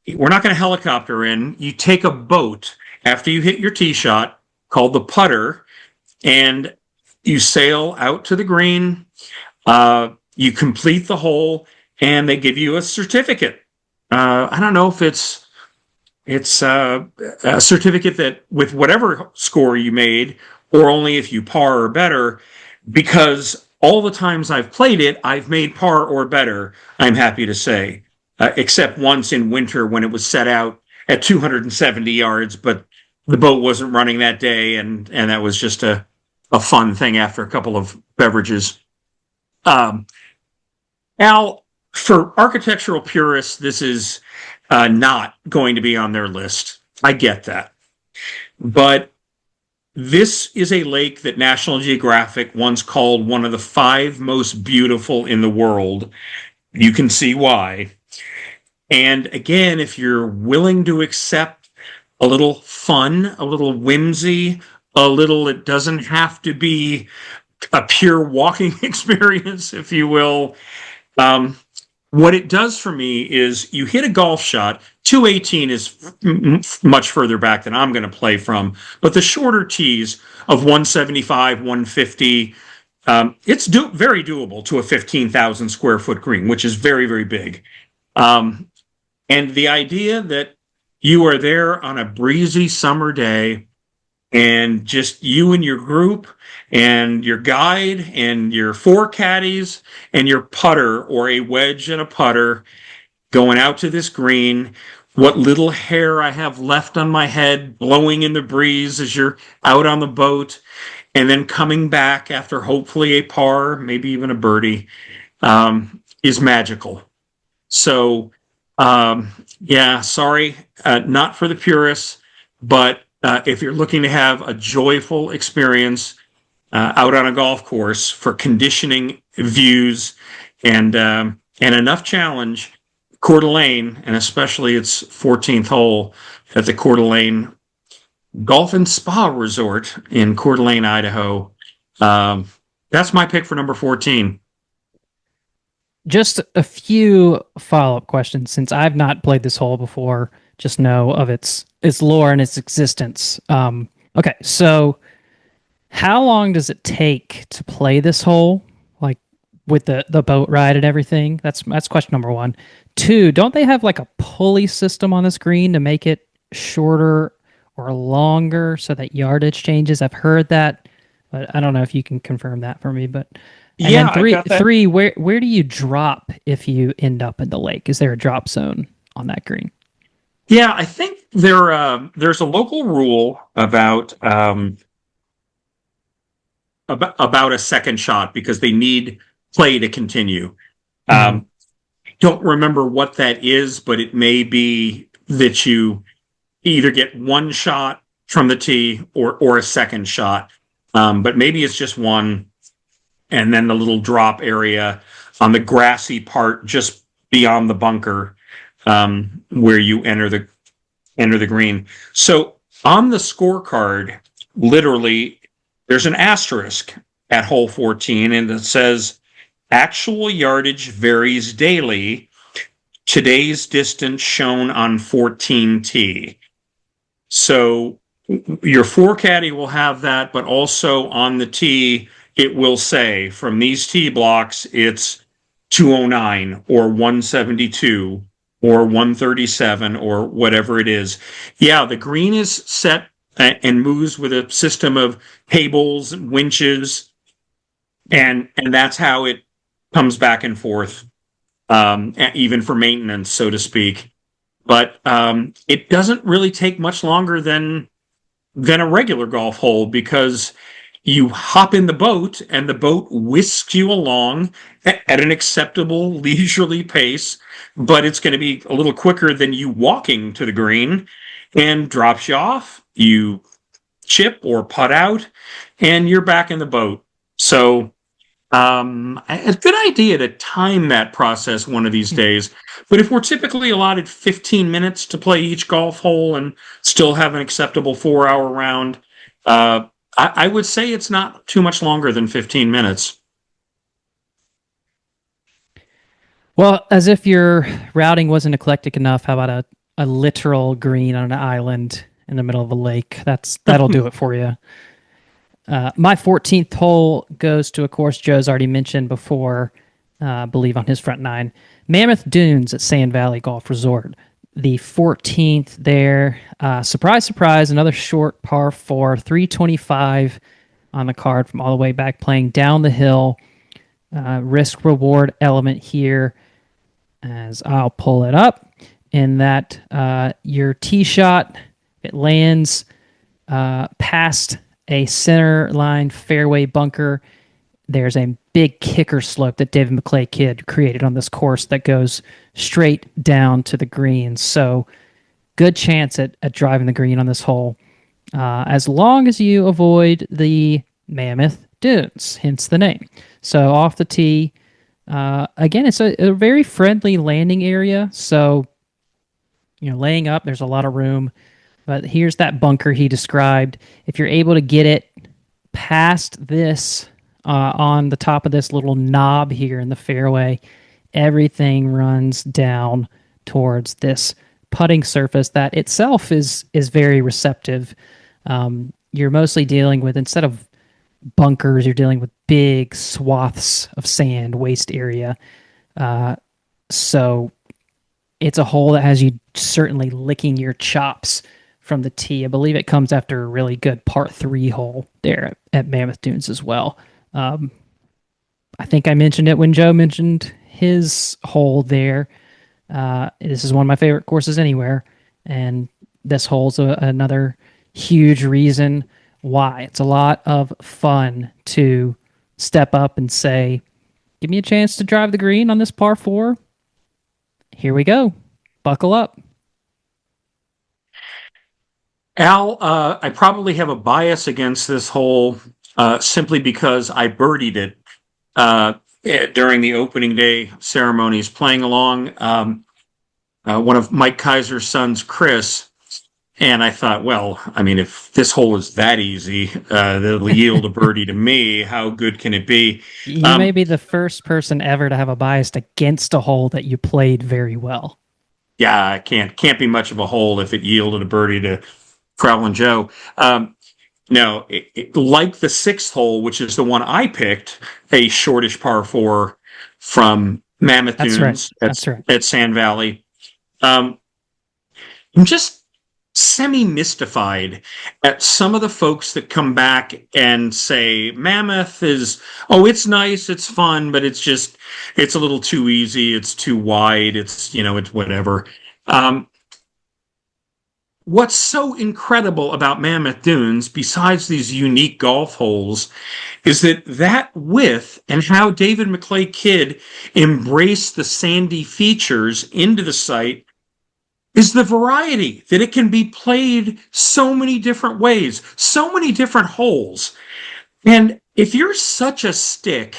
We're not going to helicopter in. You take a boat after you hit your tee shot, called the putter, and you sail out to the green. You complete the hole, and they give you a certificate. I don't know if it's a certificate that with whatever score you made, or only if you par or better, because all the times I've played it, I've made par or better, I'm happy to say, except once in winter when it was set out at 270 yards, but the boat wasn't running that day, and that was just a fun thing after a couple of beverages. Um, Al, for architectural purists, this is not going to be on their list. I get that. But this is a lake that National Geographic once called one of the five most beautiful in the world. You can see why. And again, if you're willing to accept a little fun, a little whimsy, a little, it doesn't have to be a pure walking experience, if you will. What it does for me is you hit a golf shot. 218 is much further back than I'm going to play from, but the shorter tees of 175, 150, it's very doable to a 15,000 square foot green, which is very, very big. Um, and the idea that you are there on a breezy summer day, and just you and your group and your guide and your four caddies and your putter, or a wedge and a putter, going out to this green. What little hair I have left on my head blowing in the breeze as you're out on the boat, and then coming back after hopefully a par, maybe even a birdie, is magical. So, yeah, sorry, not for the purists, but if you're looking to have a joyful experience out on a golf course for conditioning, views, and enough challenge, Coeur d'Alene, and especially its 14th hole at the Coeur d'Alene Golf and Spa Resort in Coeur d'Alene, Idaho. Um, that's my pick for number 14. Just a few follow-up questions since I've not played this hole before, just know of its lore and its existence. Okay, so how long does it take to play this hole? Like with the boat ride and everything? That's question number one. Two, don't they have like a pulley system on this green to make it shorter or longer so that yardage changes? I've heard that, but I don't know if you can confirm that for me. But and Yeah, then I've got that. three, where do you drop if you end up in the lake? Is there a drop zone on that green? Yeah, I think there's a local rule about a second shot because they need play to continue. Mm-hmm. Um, don't remember what that is, but it may be that you either get one shot from the tee or a second shot. But maybe it's just one, and then the little drop area on the grassy part just beyond the bunker where you enter the green. So on the scorecard, literally, there's an asterisk at hole 14, and it says actual yardage varies daily. Today's distance shown on 14T. So your four caddy will have that, but also on the tee, it will say from these tee blocks, it's 209 or 172 or 137 or whatever it is. Yeah, the green is set and moves with a system of cables and winches, and that's how it comes back and forth, even for maintenance, so to speak. But it doesn't really take much longer than a regular golf hole because you hop in the boat and the boat whisks you along at an acceptable leisurely pace, but it's going to be a little quicker than you walking to the green and drops you off. You chip or putt out and you're back in the boat. So a good idea to time that process one of these days. But if we're typically allotted 15 minutes to play each golf hole and still have an acceptable 4 hour round, I would say it's not too much longer than 15 minutes. Well, as if your routing wasn't eclectic enough, how about a literal green on an island in the middle of a lake? That'll do it for you. My 14th hole goes to a course Joe's already mentioned before, I believe on his front nine. Mammoth Dunes at Sand Valley Golf Resort. The 14th there. Surprise, surprise, another short par 4, 325 on the card from all the way back playing down the hill. Risk reward element here as I'll pull it up. In that your tee shot, it lands past a center line fairway bunker. There's a big kicker slope that David McClay Kidd created on this course that goes straight down to the green. So good chance at driving the green on this hole, as long as you avoid the Mammoth Dunes, hence the name. So off the tee, again, it's a very friendly landing area. So, laying up, there's a lot of room. But here's that bunker he described. If you're able to get it past this, on the top of this little knob here in the fairway, everything runs down towards this putting surface that itself is very receptive. You're mostly dealing with, instead of bunkers, you're dealing with big swaths of sand, waste area. So it's a hole that has you certainly licking your chops from the tee. I believe it comes after a really good par 3 hole there at Mammoth Dunes as well. I think I mentioned it when Joe mentioned his hole there. This is one of my favorite courses anywhere, and this hole's another huge reason why. It's a lot of fun to step up and say, give me a chance to drive the green on this par 4. Here we go. Buckle up. Al, I probably have a bias against this hole simply because I birdied it during the opening day ceremonies playing along. one of Mike Kaiser's sons, Chris. And I thought, well, I mean, if this hole is that easy, that'll yield a birdie to me. How good can it be? You may Um, be the first person ever to have a bias against a hole that you played very well. yeah, it can't be much of a hole if it yielded a birdie to Traveling Joe. No, like the sixth hole, which is the one I picked, a shortish par four from Mammoth That's right. Dunes That's right. at Sand Valley. Um, I'm just semi mystified at some of the folks that come back and say Mammoth is, oh, it's nice, it's fun, but it's a little too easy, it's too wide, it's whatever. Um, what's so incredible about Mammoth Dunes, besides these unique golf holes, is that width and how David McClay Kidd embraced the sandy features into the site is the variety that it can be played so many different ways, so many different holes. And if you're such a stick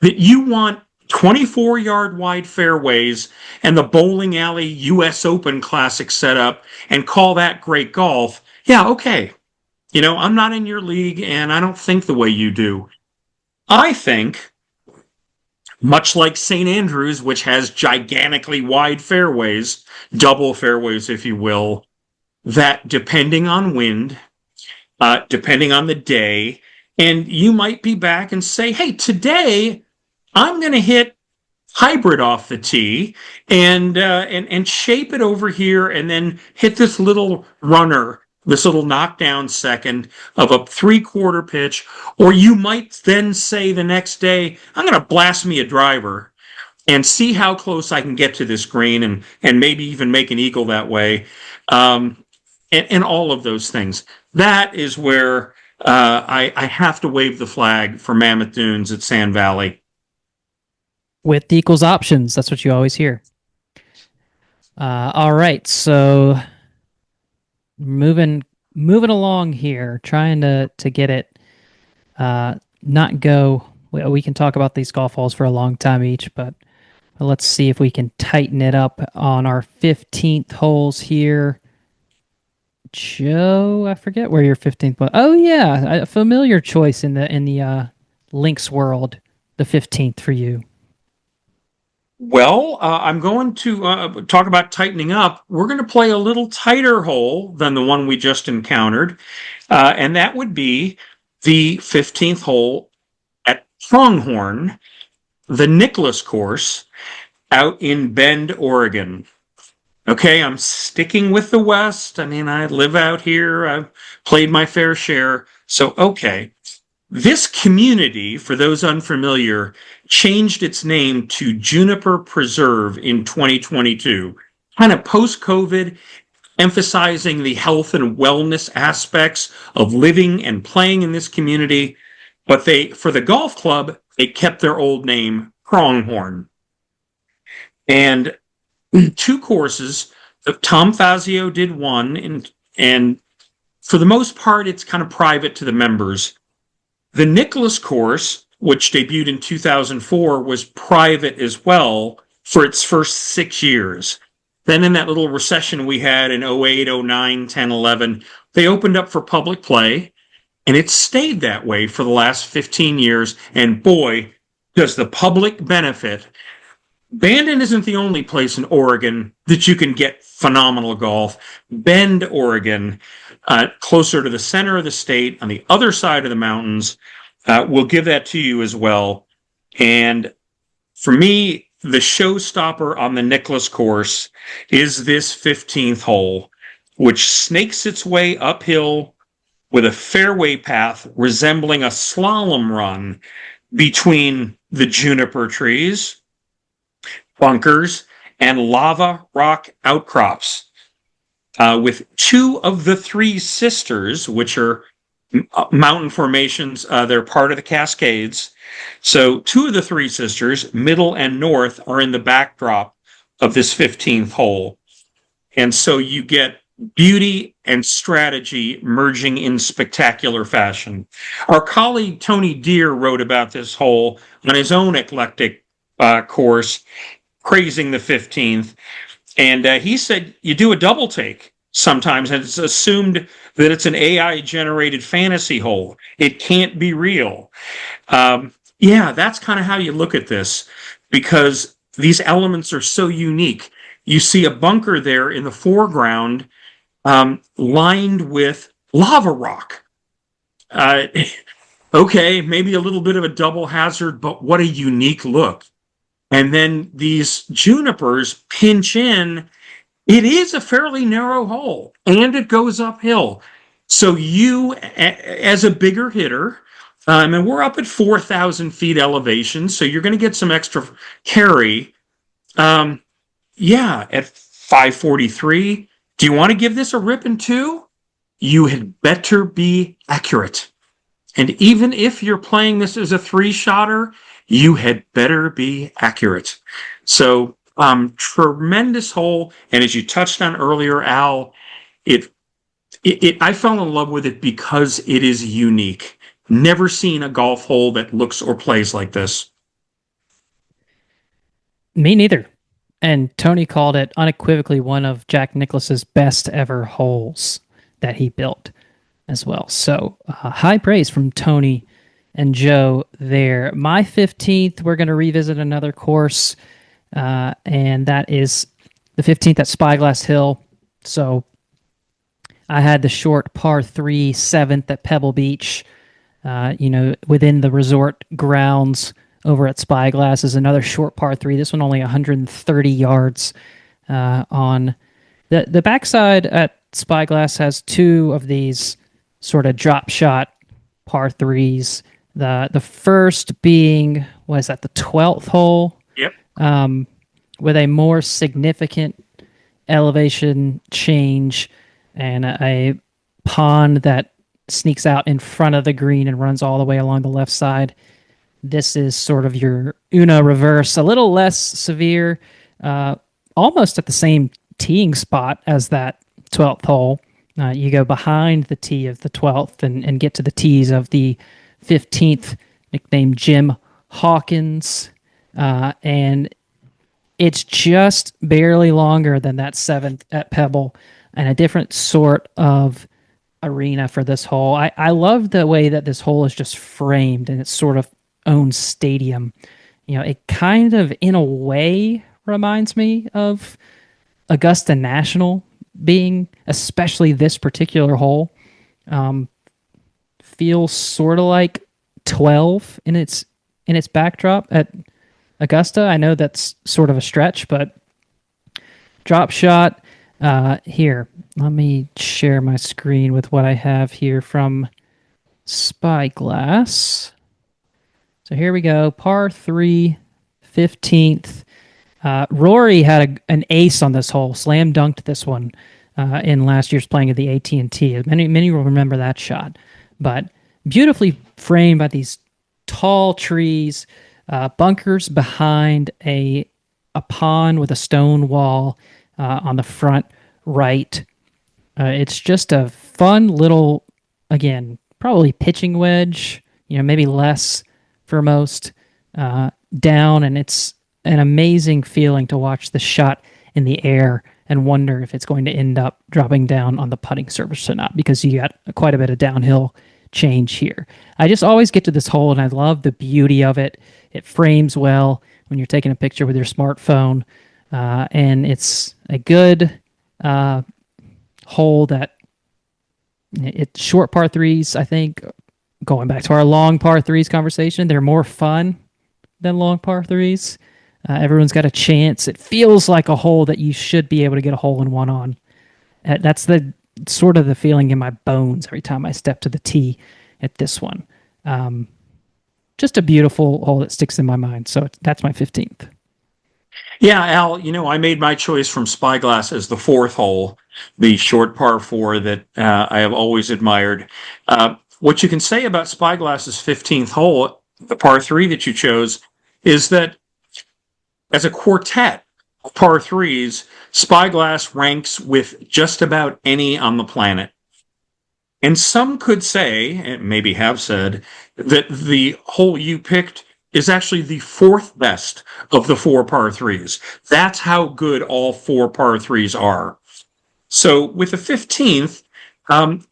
that you want 24-yard wide fairways and the bowling alley US Open Classic setup and call that great golf, yeah, okay. I'm not in your league and I don't think the way you do. I think, much like St. Andrews, which has gigantically wide fairways, double fairways, if you will, that depending on wind, depending on the day, and you might be back and say, hey, today I'm going to hit hybrid off the tee and shape it over here and then hit this little runner, this little knockdown second of a 3/4 pitch. Or you might then say the next day, I'm going to blast me a driver and see how close I can get to this green and maybe even make an eagle that way. And all of those things. That is where I have to wave the flag for Mammoth Dunes at Sand Valley. Width equals options. That's what you always hear. All right, so moving along here, trying to get it not go. We can talk about these golf holes for a long time each, but let's see if we can tighten it up on our 15th holes here. Joe, I forget where your 15th was. Oh yeah, a familiar choice in the links world, the 15th for you. Well, I'm going to talk about tightening up. We're going to play a little tighter hole than the one we just encountered, and that would be the 15th hole at Pronghorn, the Nicholas course out in Bend, Oregon. Okay, I'm sticking with the West. I mean, I live out here. I've played my fair share. So, okay. This community, for those unfamiliar, changed its name to Juniper Preserve in 2022, kind of post-COVID, emphasizing the health and wellness aspects of living and playing in this community. But for the golf club, they kept their old name, Pronghorn. And two courses. Tom Fazio did one, and for the most part, it's kind of private to the members. The Nicholas course, which debuted in 2004, was private as well for its first 6 years. Then in that little recession we had in 08, 09, 10, 11, they opened up for public play, and it stayed that way for the last 15 years. And boy, does the public benefit. Bandon isn't the only place in Oregon that you can get phenomenal golf. Bend, Oregon, closer to the center of the state, on the other side of the mountains, will give that to you as well. And for me, the showstopper on the Nicholas course is this 15th hole, which snakes its way uphill with a fairway path resembling a slalom run between the juniper trees, bunkers, and lava rock outcrops, with two of the three sisters, which are mountain formations. They're part of the Cascades. So two of the three sisters, middle and north, are in the backdrop of this 15th hole. And so you get beauty and strategy merging in spectacular fashion. Our colleague Tony Deere wrote about this hole on his own Eclectic course, praising the 15th. And he said you do a double take sometimes, and it's assumed that it's an AI generated fantasy hole. It can't be real. Yeah, that's kind of how you look at this because these elements are so unique. You see a bunker there in the foreground lined with lava rock. Uh, okay, maybe a little bit of a double hazard, but what a unique look. And then these junipers pinch in. It is a fairly narrow hole and it goes uphill. So you, as a bigger hitter, and we're up at 4,000 feet elevation, so you're going to get some extra carry. Um, yeah, at 543, do you want to give this a rip and two? You had better be accurate. And even if you're playing this as a three-shotter, you had better be accurate. So, tremendous hole. And as you touched on earlier, Al, it, I fell in love with it because it is unique. Never seen a golf hole that looks or plays like this. Me neither. And Tony called it unequivocally one of Jack Nicklaus's best ever holes that he built as well. So high praise from Tony and Joe there. My 15th, we're going to revisit another course, and that is the 15th at Spyglass Hill. So I had the short par 3 7th at Pebble Beach, within the resort grounds over at Spyglass is another short par 3. This one only 130 yards on the backside at Spyglass has two of these sort of drop shot par 3s. The first being, was that the 12th hole? Yep. With a more significant elevation change and a pond that sneaks out in front of the green and runs all the way along the left side. This is sort of your Uno reverse, a little less severe, almost at the same teeing spot as that 12th hole. You go behind the tee of the 12th and get to the tees of the 15th, nicknamed Jim Hawkins. And it's just barely longer than that 7th at Pebble and a different sort of arena for this hole. I love the way that this hole is just framed and its sort of own stadium. It kind of, in a way, reminds me of Augusta National being, especially this particular hole. Feels sort of like 12 in its backdrop at Augusta. I know that's sort of a stretch, but drop shot. Here, let me share my screen with what I have here from Spyglass. So here we go. Par 3, 15th. Rory had an ace on this hole. Slam dunked this one in last year's playing of the AT&T. Many will remember that shot. But beautifully framed by these tall trees, bunkers behind a pond with a stone wall on the front right. It's just a fun little, again, probably pitching wedge, maybe less for most, down, and it's an amazing feeling to watch the shot in the air and wonder if it's going to end up dropping down on the putting surface or not, because you got quite a bit of downhill change here. I just always get to this hole and I love the beauty of it. It frames well when you're taking a picture with your smartphone, and it's a good hole that it's short par 3s, I think. Going back to our long par 3s conversation, they're more fun than long par 3s. Everyone's got a chance. It feels like a hole that you should be able to get a hole in one on. That's the sort of the feeling in my bones every time I step to the tee at this one. Just a beautiful hole that sticks in my mind. So that's my 15th. Yeah, Al, I made my choice from Spyglass as the 4th hole, the short par 4 that I have always admired. What you can say about Spyglass's 15th hole, the par 3 that you chose, is that as a quartet of par 3s, Spyglass ranks with just about any on the planet. And some could say, and maybe have said, that the hole you picked is actually the fourth best of the four par threes. That's how good all four par threes are. So with the 15th,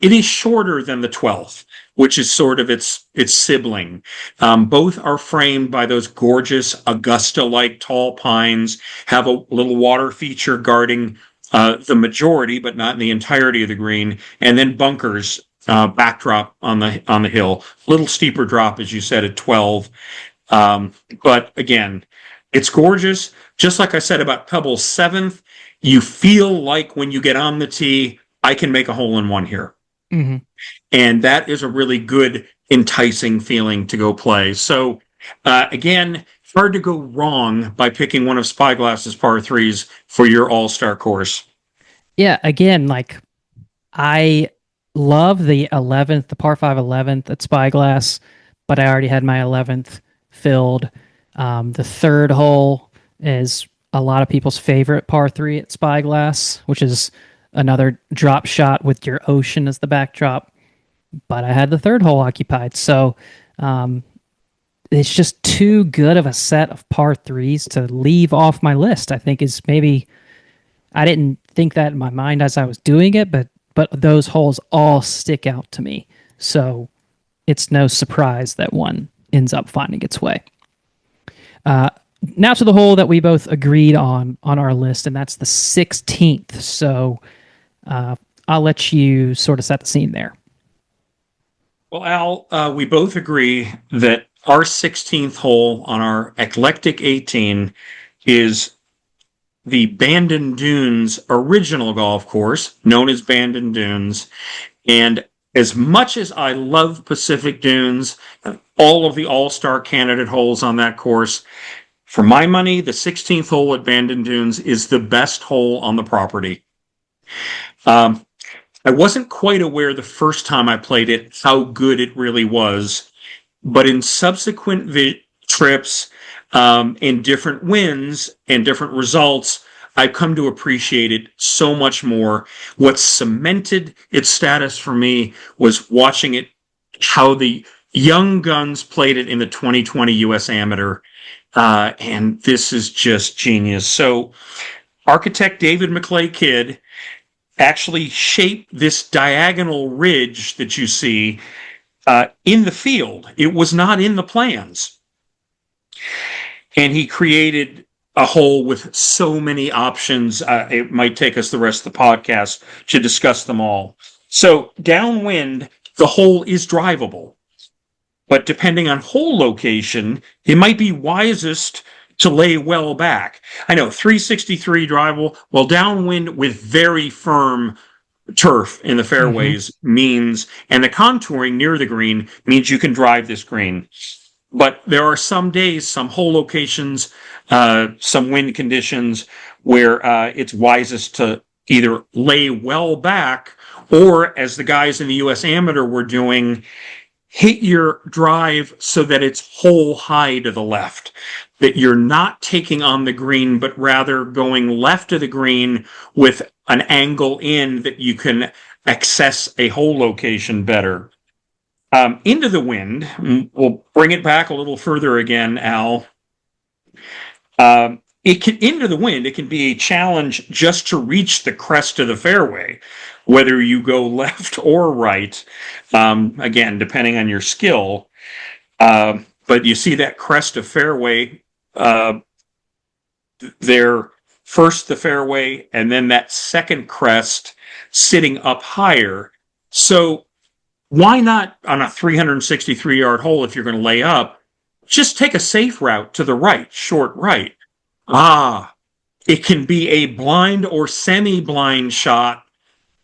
it is shorter than the 12th, which is sort of its sibling. Both are framed by those gorgeous Augusta-like tall pines, have a little water feature guarding the majority, but not in the entirety of the green, and then bunkers backdrop on the hill. Little steeper drop, as you said, at 12. But again, it's gorgeous. Just like I said about Pebble's 7th, you feel like when you get on the tee, I can make a hole in one here. Hmm. And that is a really good, enticing feeling to go play. So, again, hard to go wrong by picking one of Spyglass's par threes for your all-star course. Yeah, again, like I love the 11th, the par 5 11th at Spyglass, but I already had my 11th filled. The third hole is a lot of people's favorite par 3 at Spyglass, which is another drop shot with your ocean as the backdrop. But I had the third hole occupied. So it's just too good of a set of par 3s to leave off my list. I think is maybe I didn't think that in my mind as I was doing it, but those holes all stick out to me. So it's no surprise that one ends up finding its way. Now to the hole that we both agreed on our list, and that's the 16th. So I'll let you sort of set the scene there. Well, Al, we both agree that our 16th hole on our Eclectic 18 is the Bandon Dunes original golf course, known as Bandon Dunes. And as much as I love Pacific Dunes, all of the all-star candidate holes on that course, for my money, the 16th hole at Bandon Dunes is the best hole on the property. I wasn't quite aware the first time I played it how good it really was, but in subsequent trips, in different wins and different results, I've come to appreciate it so much more. What cemented its status for me was watching it, how the young guns played it in the 2020 U.S. Amateur. And this is just genius. So architect David McClay Kidd actually shaped this diagonal ridge that you see in the field. It was not in the plans. And he created a hole with so many options. It might take us the rest of the podcast to discuss them all. So downwind, the hole is drivable. But depending on hole location, it might be wisest to lay well back. I know 363 drivable, well, downwind with very firm turf in the fairways means, and the contouring near the green means you can drive this green. But there are some days, some hole locations, some wind conditions where it's wisest to either lay well back or, as the guys in the U.S. Amateur were doing, hit your drive so that it's hole high to the left, that you're not taking on the green, but rather going left of the green with an angle in that you can access a hole location better. Into the wind, we'll bring it back a little further again, Al. Into the wind, it can be a challenge just to reach the crest of the fairway, whether you go left or right, again, depending on your skill. But you see that crest of fairway there, first the fairway, and then that second crest sitting up higher. So why not on a 363-yard hole, if you're going to lay up, just take a safe route to the right, short right. It can be a blind or semi-blind shot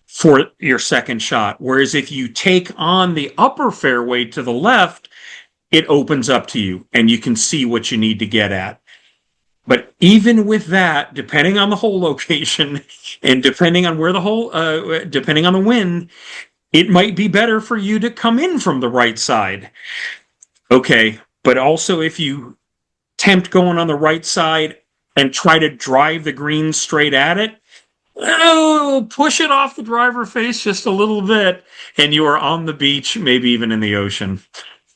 for your second shot. Whereas if you take on the upper fairway to the left, it opens up to you and you can see what you need to get at. But even with that, depending on the hole location and depending on where the hole, depending on the wind, it might be better for you to come in from the right side. Okay, but also if you tempt going on the right side and try to drive the green straight at it, push it off the driver face just a little bit, and you are on the beach, maybe even in the ocean.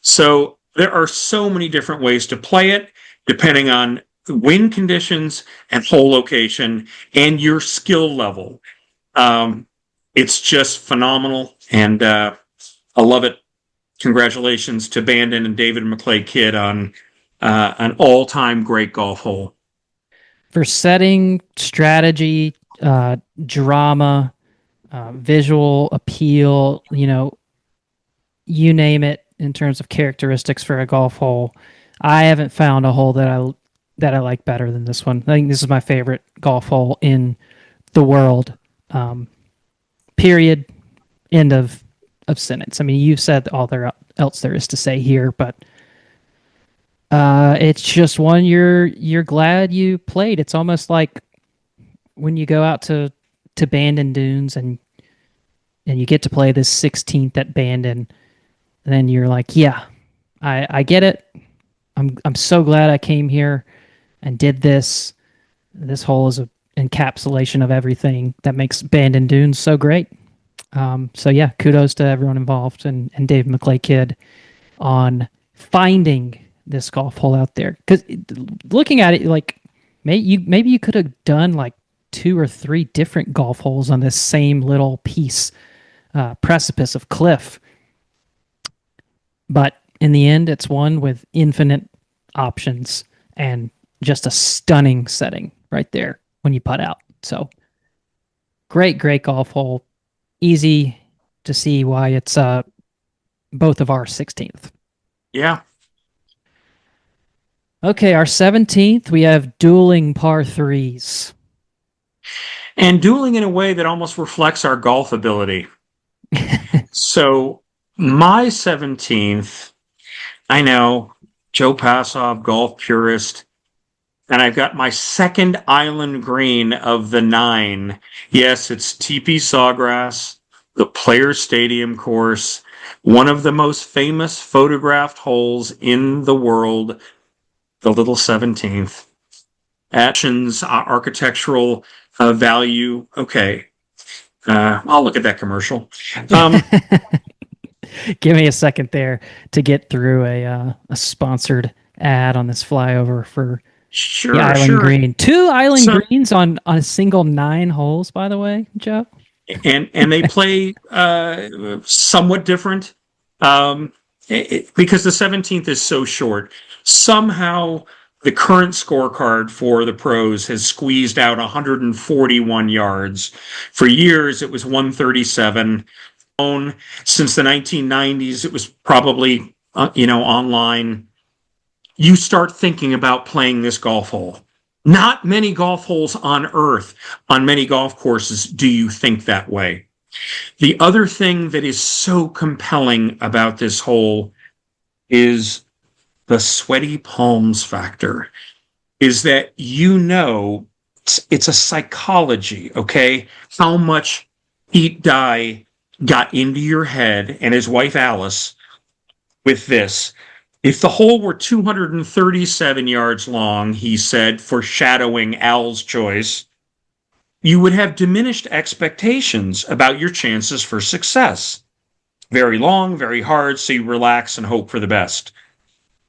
So There are so many different ways to play it, depending on wind conditions and hole location and your skill level. Um, it's just phenomenal, and I love it. Congratulations to Bandon and David McClay Kidd on an all-time great golf hole. For setting, strategy, drama, visual appeal, you name it in terms of characteristics for a golf hole. I haven't found a hole that I like better than this one. I think this is my favorite golf hole in the world. Um, period. End of sentence. I mean, you've said all there else there is to say here, but it's just one you're glad you played. It's almost like when you go out to Bandon Dunes and you get to play this 16th at Bandon, then you're like, yeah, I get it. I'm so glad I came here and did this. This hole is an encapsulation of everything that makes Bandon Dunes so great. So yeah, kudos to everyone involved and Dave McClay Kidd on finding this golf hole out there. Because looking at it, like maybe you could have done like two or three different golf holes on this same little piece precipice of cliff, but in the end, it's one with infinite options and just a stunning setting right there when you putt out. So great golf hole. Easy to see why it's both of our 16th. Yeah. Okay, our 17th, we have dueling par threes. And dueling in a way that almost reflects our golf ability. So my 17th, I know, Joe Passoff, golf purist, and I've got my second island green of the 9. Yes, it's TP Sawgrass, the Players Stadium course, one of the most famous photographed holes in the world, the little 17th. Actions, architectural value. Okay. I'll look at that commercial. Give me a second there to get through a sponsored ad on this flyover for the Sure, Island sure. Green. Two Island So, Greens on a single 9 holes, by the way, Joe. and they play somewhat different because the 17th is so short. Somehow, the current scorecard for the pros has squeezed out 141 yards. For years, it was 137. Since the 1990s, it was probably online. You start thinking about playing this golf hole. Not many golf holes on earth, on many golf courses, do you think that way. The other thing that is so compelling about this hole is the sweaty palms factor, is that it's a psychology, okay? How much Pete Dye got into your head and his wife Alice with this. If the hole were 237 yards long, he said, foreshadowing Al's choice, you would have diminished expectations about your chances for success. Very long, very hard, so you relax and hope for the best.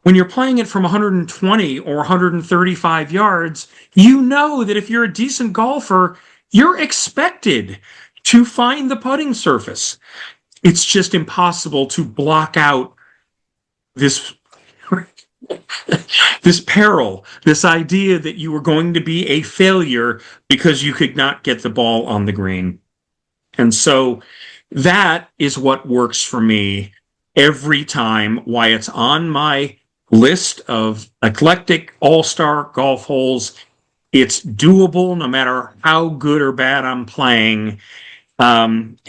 When you're playing it from 120 or 135 yards, you know that if you're a decent golfer, you're expected to find the putting surface. It's just impossible to block out this this peril, this idea that you were going to be a failure because you could not get the ball on the green. And so that is what works for me every time, why it's on my list of eclectic all-star golf holes. It's doable no matter how good or bad I'm playing. And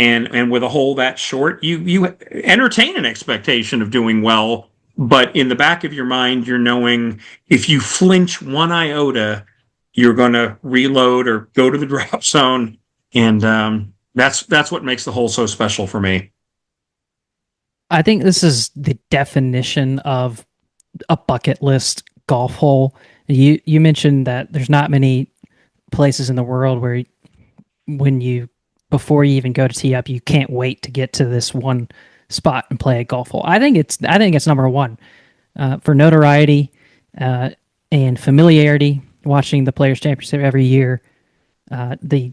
with a hole that short, you entertain an expectation of doing well, but in the back of your mind, you're knowing if you flinch one iota, you're going to reload or go to the drop zone, and that's what makes the hole so special for me. I think this is the definition of a bucket list golf hole. You mentioned that there's not many places in the world where when you before you even go to tee up, you can't wait to get to this one spot and play a golf hole. I think it's number one. for notoriety uh, and familiarity. Watching the Players Championship every year, the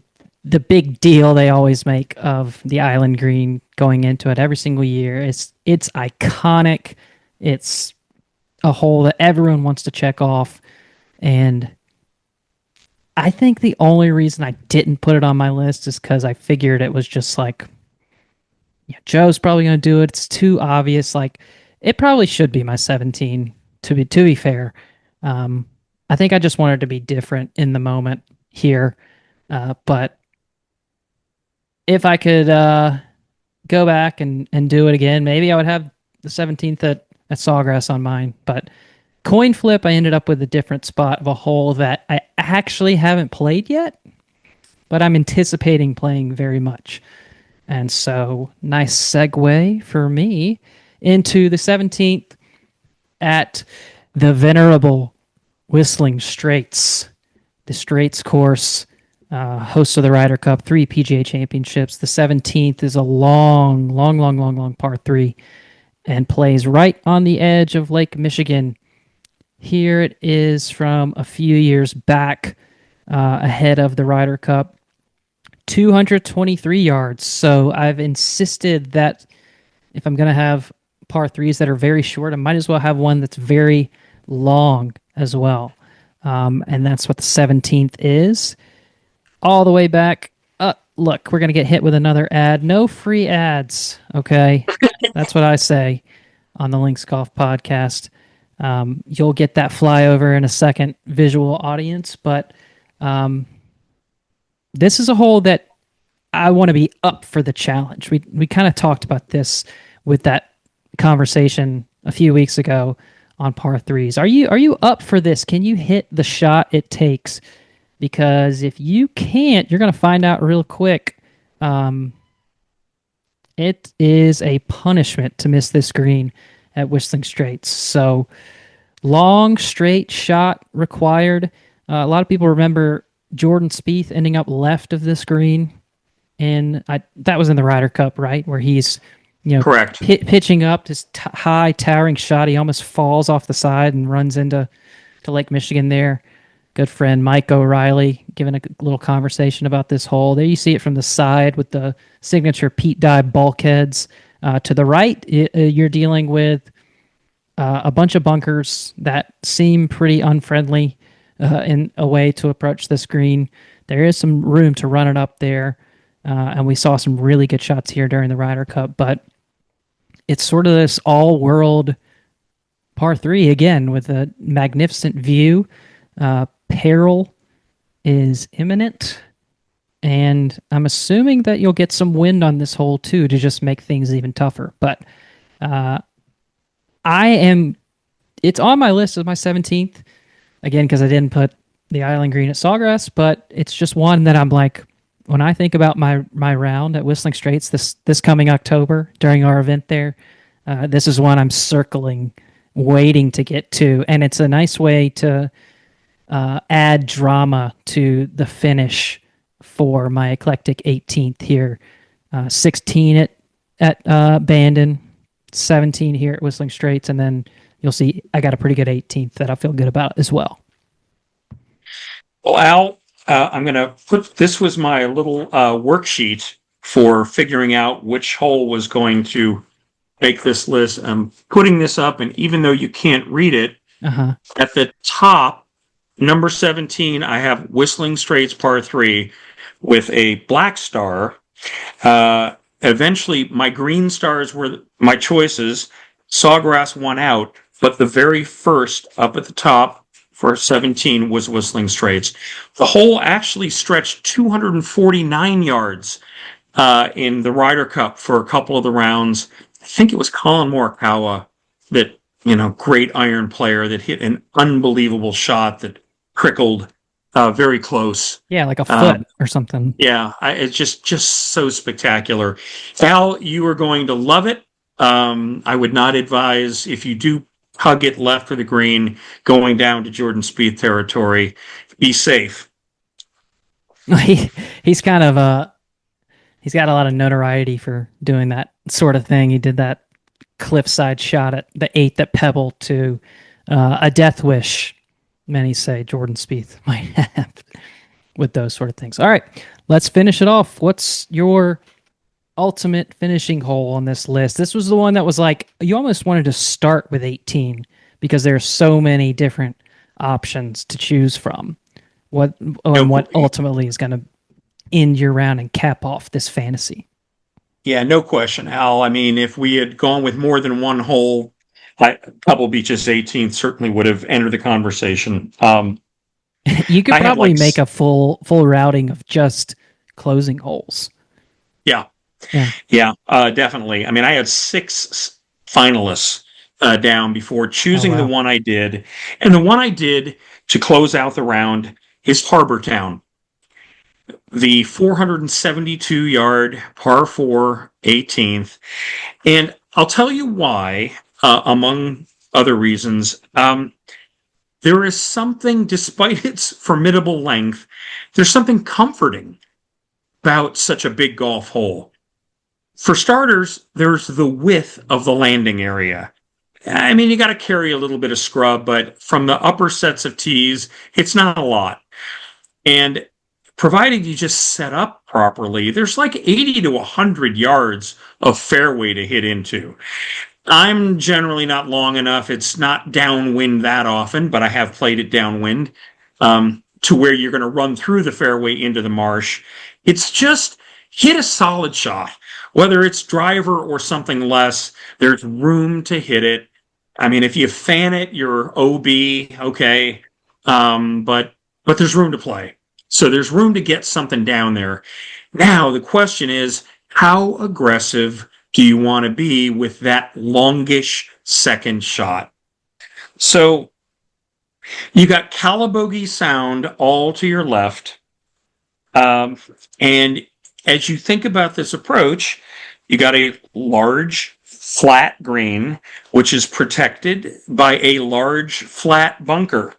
big deal they always make of the island green going into it every single year is it's iconic. It's a hole that everyone wants to check off, and I think the only reason I didn't put it on my list is because I figured it was just like, yeah, Joe's probably going to do it. It's too obvious. Like, it probably should be my 17. To be fair, um, I think I just wanted to be different in the moment here. But if I could go back and do it again, maybe I would have the 17th at Sawgrass on mine. But coin flip, I ended up with a different spot of a hole that I actually haven't played yet, but I'm anticipating playing very much. And so, nice segue for me into the 17th at the venerable Whistling Straits, the Straits course, host of the Ryder Cup, 3 PGA championships. The 17th is a long, long, long, long, long par three and plays right on the edge of Lake Michigan. Here it is from a few years back, ahead of the Ryder Cup. 223 yards. So I've insisted that if I'm going to have par threes that are very short, I might as well have one that's very long as well. And that's what the 17th is. All the way back. Look, we're going to get hit with another ad. No free ads. Okay. That's what I say on the Links Golf podcast. You'll get that flyover in a second, visual audience, but this is a hole that I want to be up for the challenge. We kind of talked about this with that conversation a few weeks ago on par threes. Are you up for this? Can you hit the shot it takes? Because if you can't, you're going to find out real quick. It is a punishment to miss this green at Whistling Straits. So long, straight shot required. A lot of people remember Jordan Spieth ending up left of this green, and that was in the Ryder Cup, right, where he's Correct. pitching up this high towering shot. He almost falls off the side and runs into Lake Michigan there. Good friend Mike O'Reilly giving a little conversation about this hole. There you see it from the side with the signature Pete Dye bulkheads. To the right, you're dealing with a bunch of bunkers that seem pretty unfriendly in a way to approach this green. There is some room to run it up there, and we saw some really good shots here during the Ryder Cup, but it's sort of this all-world par three again with a magnificent view. Peril is imminent, and I'm assuming that you'll get some wind on this hole too to just make things even tougher. But it's on my list as my 17th again because I didn't put the Island Green at Sawgrass, but it's just one that I'm like, when I think about my round at Whistling Straits this coming October during our event there, this is one I'm circling, waiting to get to, and it's a nice way to add drama to the finish for my Eclectic 18th here. 16 at Bandon, 17 here at Whistling Straits, and then you'll see I got a pretty good 18th that I feel good about as well. Well, Al, I'm going to put this was my little worksheet for figuring out which hole was going to make this list. I'm putting this up, and even though you can't read it, at the top, number 17, I have Whistling Straits par 3 with a black star. Eventually, my green stars were my choices. Sawgrass won out, but the very first up at the top for 17 was Whistling Straits. The hole actually stretched 249 yards in the Ryder Cup for a couple of the rounds. I think it was Colin Morikawa that, great iron player that hit an unbelievable shot that crickled very close. Yeah, like a foot or something. Yeah, it's just so spectacular. Al, you are going to love it. I would not advise, if you do hug it left of the green, going down to Jordan Spieth territory. Be safe. He's kind of he's got a lot of notoriety for doing that sort of thing. He did that cliffside shot at the eighth at Pebble to a death wish. Many say Jordan Spieth might have with those sort of things. All right, let's finish it off. What's your ultimate finishing hole on this list? This was the one that was like you almost wanted to start with 18 because there's so many different options to choose from. What No, and what ultimately is going to end your round and cap off this fantasy? yeah, no question, Al. I mean, if we had gone with more than one hole, Pebble Beach's 18th certainly would have entered the conversation. You could I had probably like, make a full routing of just closing holes. yeah, Yeah. yeah, definitely. I mean, I had six finalists down before Oh choosing the wow. one I did. And the one I did to close out the round is Harbor Town, the 472 yard par 4 18th. And I'll tell you why, among other reasons. There is something, despite its formidable length, there's something comforting about such a big golf hole. For starters, there's the width of the landing area. I mean, you got to carry a little bit of scrub, but from the upper sets of tees, it's not a lot. And provided you just set up properly, there's like 80 to 100 yards of fairway to hit into. I'm generally not long enough. It's not downwind that often, but I have played it downwind to where you're going to run through the fairway into the marsh. It's just hit a solid shot, whether it's driver or something less. There's room to hit it. I mean, if you fan it, you're OB, okay, but there's room to play. So there's room to get something down there. Now the question is, how aggressive do you want to be with that longish second shot? So you got Calabogie Sound all to your left. Um, and as you think about this approach, you got a large flat green, which is protected by a large flat bunker.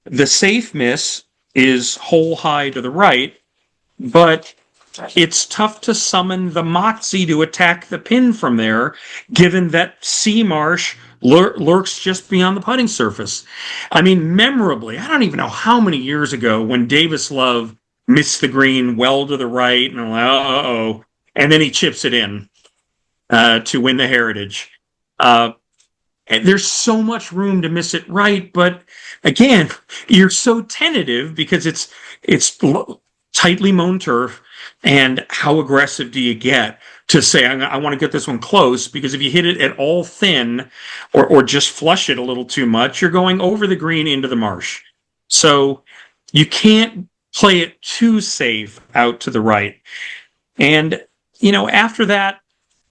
The safe miss is hole high to the right, but it's tough to summon the moxie to attack the pin from there, given that Sea Marsh lurks just beyond the putting surface. I mean, memorably, I don't even know how many years ago when Davis Love missed the green well to the right, and I'm like, uh-oh, and then he chips it in to win the Heritage. And there's so much room to miss it right, but again, you're so tentative because it's tightly mown turf, and how aggressive do you get to say I want to get this one close? Because if you hit it at all thin, or just flush it a little too much, you're going over the green into the marsh. So you can't play it too safe out to the right. And after that,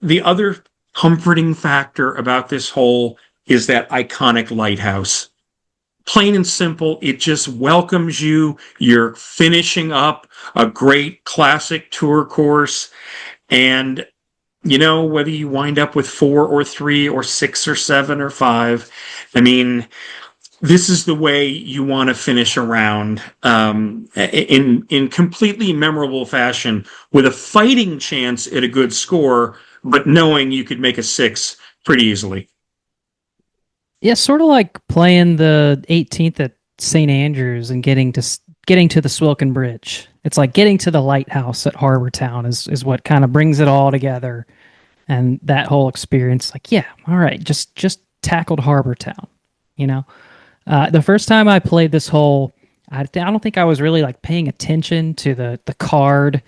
the other comforting factor about this hole is that iconic lighthouse. Plain and simple, it just welcomes you. You're finishing up a great classic tour course. And, whether you wind up with 4 or 3 or 6 or 7 or 5, I mean, this is the way you want to finish a round in completely memorable fashion with a fighting chance at a good score, but knowing you could make a 6 pretty easily. Yeah, sort of like playing the 18th at St. Andrews and getting to the Swilken Bridge. It's like getting to the lighthouse at Harbor Town is what kind of brings it all together. And that whole experience, like, yeah, all right, just tackled Harbor Town. You know, the first time I played this hole, I don't think I was really like paying attention to the card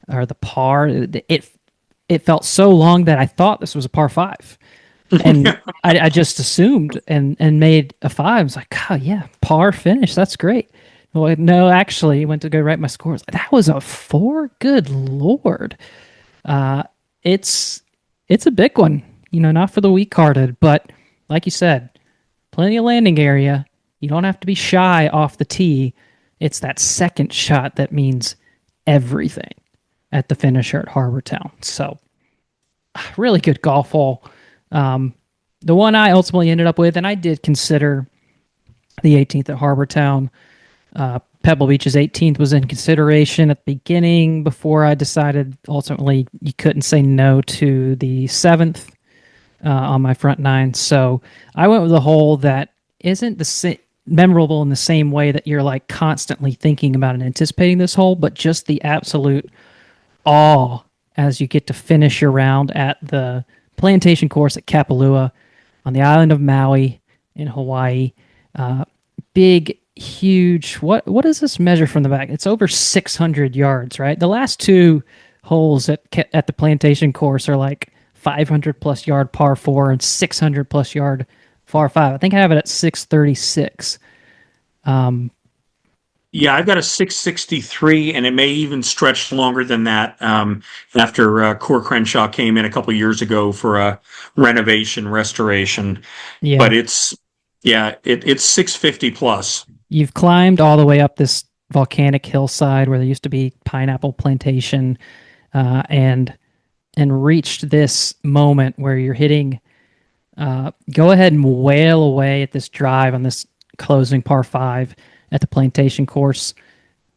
or the par. It felt so long that I thought this was a par five, and I just assumed and made a five. I was like, oh yeah, par finish. That's great. Well, no, actually, went to go write my scores. That was a four. Good lord, uh, it's it's a big one. Not for the weak hearted, but like you said, plenty of landing area. You don't have to be shy off the tee. It's that second shot that means everything at the finisher at Harbor Town. So, really good golf hole. The one I ultimately ended up with, and I did consider the 18th at Harbor Town. Pebble Beach's 18th was in consideration at the beginning before I decided ultimately you couldn't say no to the 7th. on my front nine. So I went with a hole that isn't memorable in the same way that you're like constantly thinking about and anticipating this hole, but just the absolute awe as you get to finish your round at the plantation course at Kapalua on the island of Maui in Hawaii. Uh, Big, huge. What does this measure from the back? It's over 600 yards, right? The last two holes at the plantation course are like 500 plus yard par four and 600 plus yard par five. I think I have it at 636. Um, Yeah, I've got a 663, and it may even stretch longer than that after Core Crenshaw came in a couple years ago for a renovation restoration. But yeah, it's 650 plus. you've climbed all the way up this volcanic hillside where there used to be pineapple plantation, and reached this moment where you're hitting. Go ahead and wail away at this drive on this closing par five at the plantation course.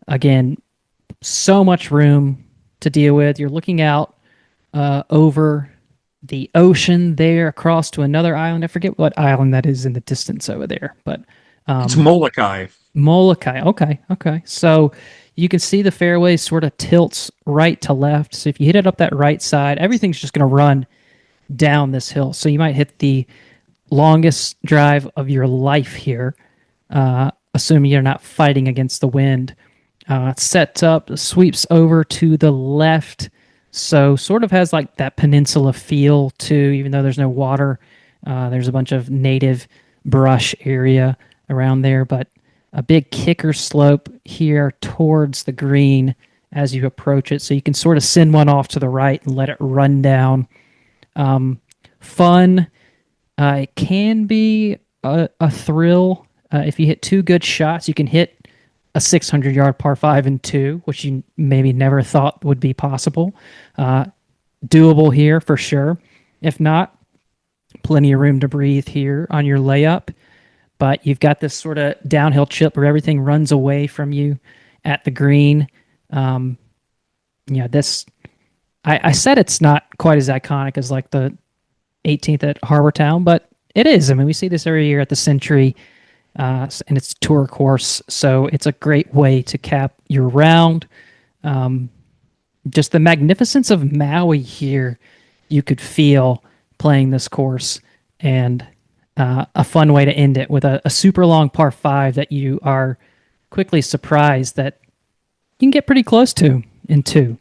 Again, so much room to deal with. You're looking out over the ocean there across to another island. I forget what island that is in the distance over there, but It's um, Molokai. Molokai. Okay, okay. So you can see the fairway sort of tilts right to left. So if you hit it up that right side, everything's just going to run down this hill. So you might hit the longest drive of your life here, assuming you're not fighting against the wind. Sets up, sweeps over to the left, so sort of has like that peninsula feel too, even though there's no water. There's a bunch of native brush area around there, but a big kicker slope here towards the green as you approach it. So you can sort of send one off to the right and let it run down. Fun. It can be a thrill. If you hit two good shots, you can hit a 600-yard par five and two, which you maybe never thought would be possible. Uh, Doable here for sure. If not, plenty of room to breathe here on your layup. But you've got this sort of downhill chip where everything runs away from you at the green. Um, this I said it's not quite as iconic as like the 18th at Harbor Town, but it is. I mean, we see this every year at the Century, and it's tour course, so it's a great way to cap your round. Um, just the magnificence of Maui here, you could feel playing this course, and a fun way to end it with a super long par five that you are quickly surprised that you can get pretty close to in two.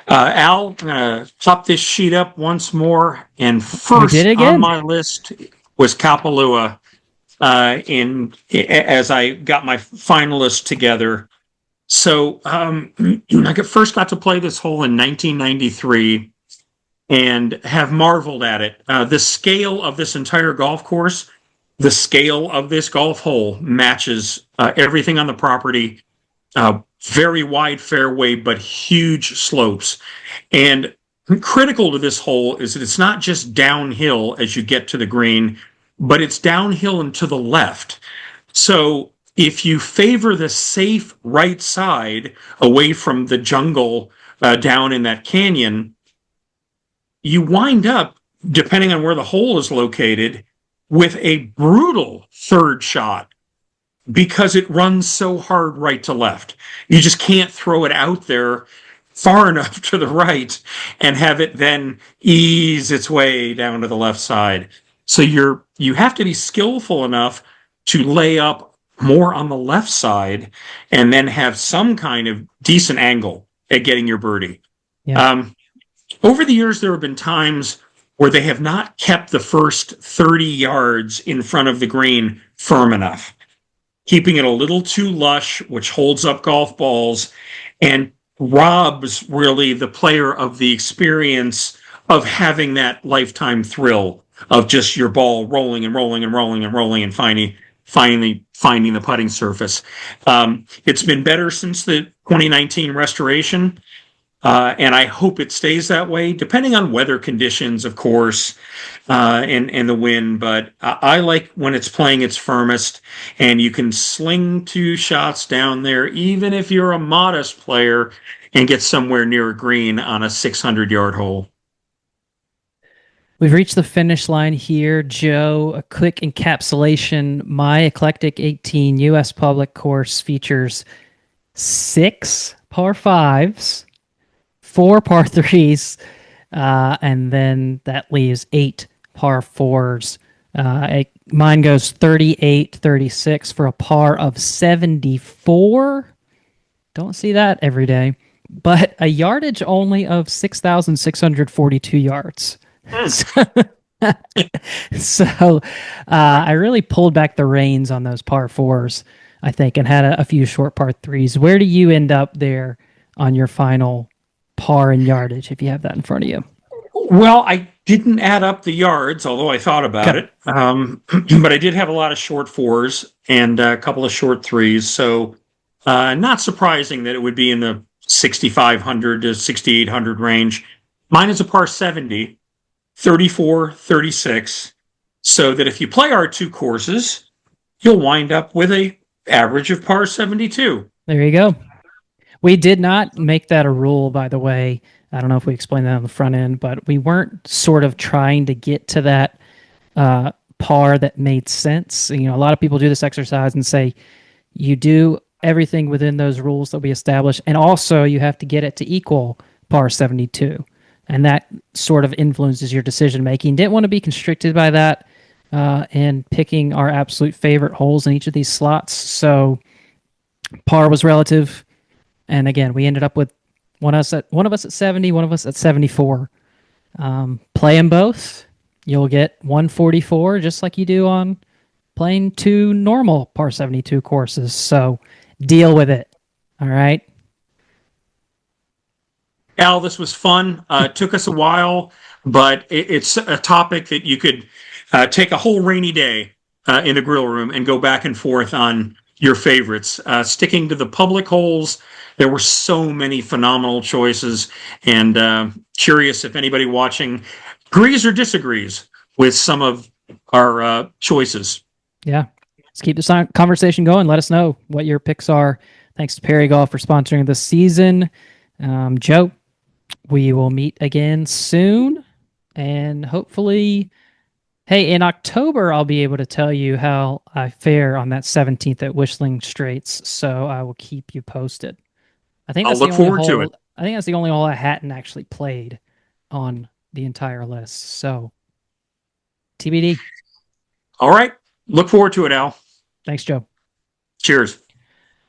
Al, I'm going to pop this sheet up once more. And We did first it on again. my list was Kapalua. In as I got my finalists together. So I first got to play this hole in 1993 and have marveled at it. The scale of this entire golf course, the scale of this golf hole matches everything on the property. Very wide fairway, but huge slopes. And critical to this hole is that it's not just downhill as you get to the green, but it's downhill and to the left. So if you favor the safe right side away from the jungle down in that canyon, you wind up, depending on where the hole is located, with a brutal third shot because it runs so hard right to left. You just can't throw it out there far enough to the right and have it then ease its way down to the left side. So you have to be skillful enough to lay up more on the left side and then have some kind of decent angle at getting your birdie. Yeah. Um, Over the years, there have been times where they have not kept the first 30 yards in front of the green firm enough, keeping it a little too lush, which holds up golf balls and robs really the player of the experience of having that lifetime thrill of just your ball rolling and rolling and rolling and rolling and finally finding the putting surface. It's been better since the 2019 restoration. And I hope it stays that way, depending on weather conditions, of course, and the wind. But I like when it's playing its firmest, and you can sling two shots down there, even if you're a modest player, and get somewhere near a green on a 600-yard hole. We've reached the finish line here, Joe. A quick encapsulation. My Eclectic 18 US public course features six par fives, four par threes, and then that leaves eight par fours. Mine goes 38, 36 for a par of 74. Don't see that every day, but a yardage only of 6,642 yards. Hmm. So, so I really pulled back the reins on those par fours, I think, and had a few short par threes. Where do you end up there on your final par and yardage if you have that in front of you? Well, I didn't add up the yards, although I thought about Okay. it. But I did have a lot of short fours and a couple of short threes. So, not surprising that it would be in the 6,500 to 6,800 range. Mine is a par 70, 34, 36. So that if you play our two courses, you'll wind up with a average of par 72. There you go. We did not make that a rule, by the way. I don't know if we explained that on the front end, but we weren't sort of trying to get to that par that made sense. You know, a lot of people do this exercise and say you do everything within those rules that we established, and also you have to get it to equal par 72, and that sort of influences your decision making. Didn't want to be constricted by that and picking our absolute favorite holes in each of these slots. So par was relative, and again, we ended up with one of us at 70, one of us at 74. Play them both. You'll get 144 just like you do on playing two normal par 72 courses. So deal with it. All right. Al, this was fun. It took us a while, but it's a topic that you could take a whole rainy day in the grill room and go back and forth on your favorites. Sticking to the public holes, there were so many phenomenal choices, and curious if anybody watching agrees or disagrees with some of our choices. Yeah. Let's keep this conversation going. Let us know what your picks are. Thanks to Perry Golf for sponsoring this season. Joe, we will meet again soon. And hopefully, hey, in October, I'll be able to tell you how I fare on that 17th at Whistling Straits. So I will keep you posted. I think I'll that's the look only forward to it. hole. I think that's the only hole I hadn't actually played on the entire list. So TBD. All right. Look forward to it, Al. Thanks, Joe. Cheers.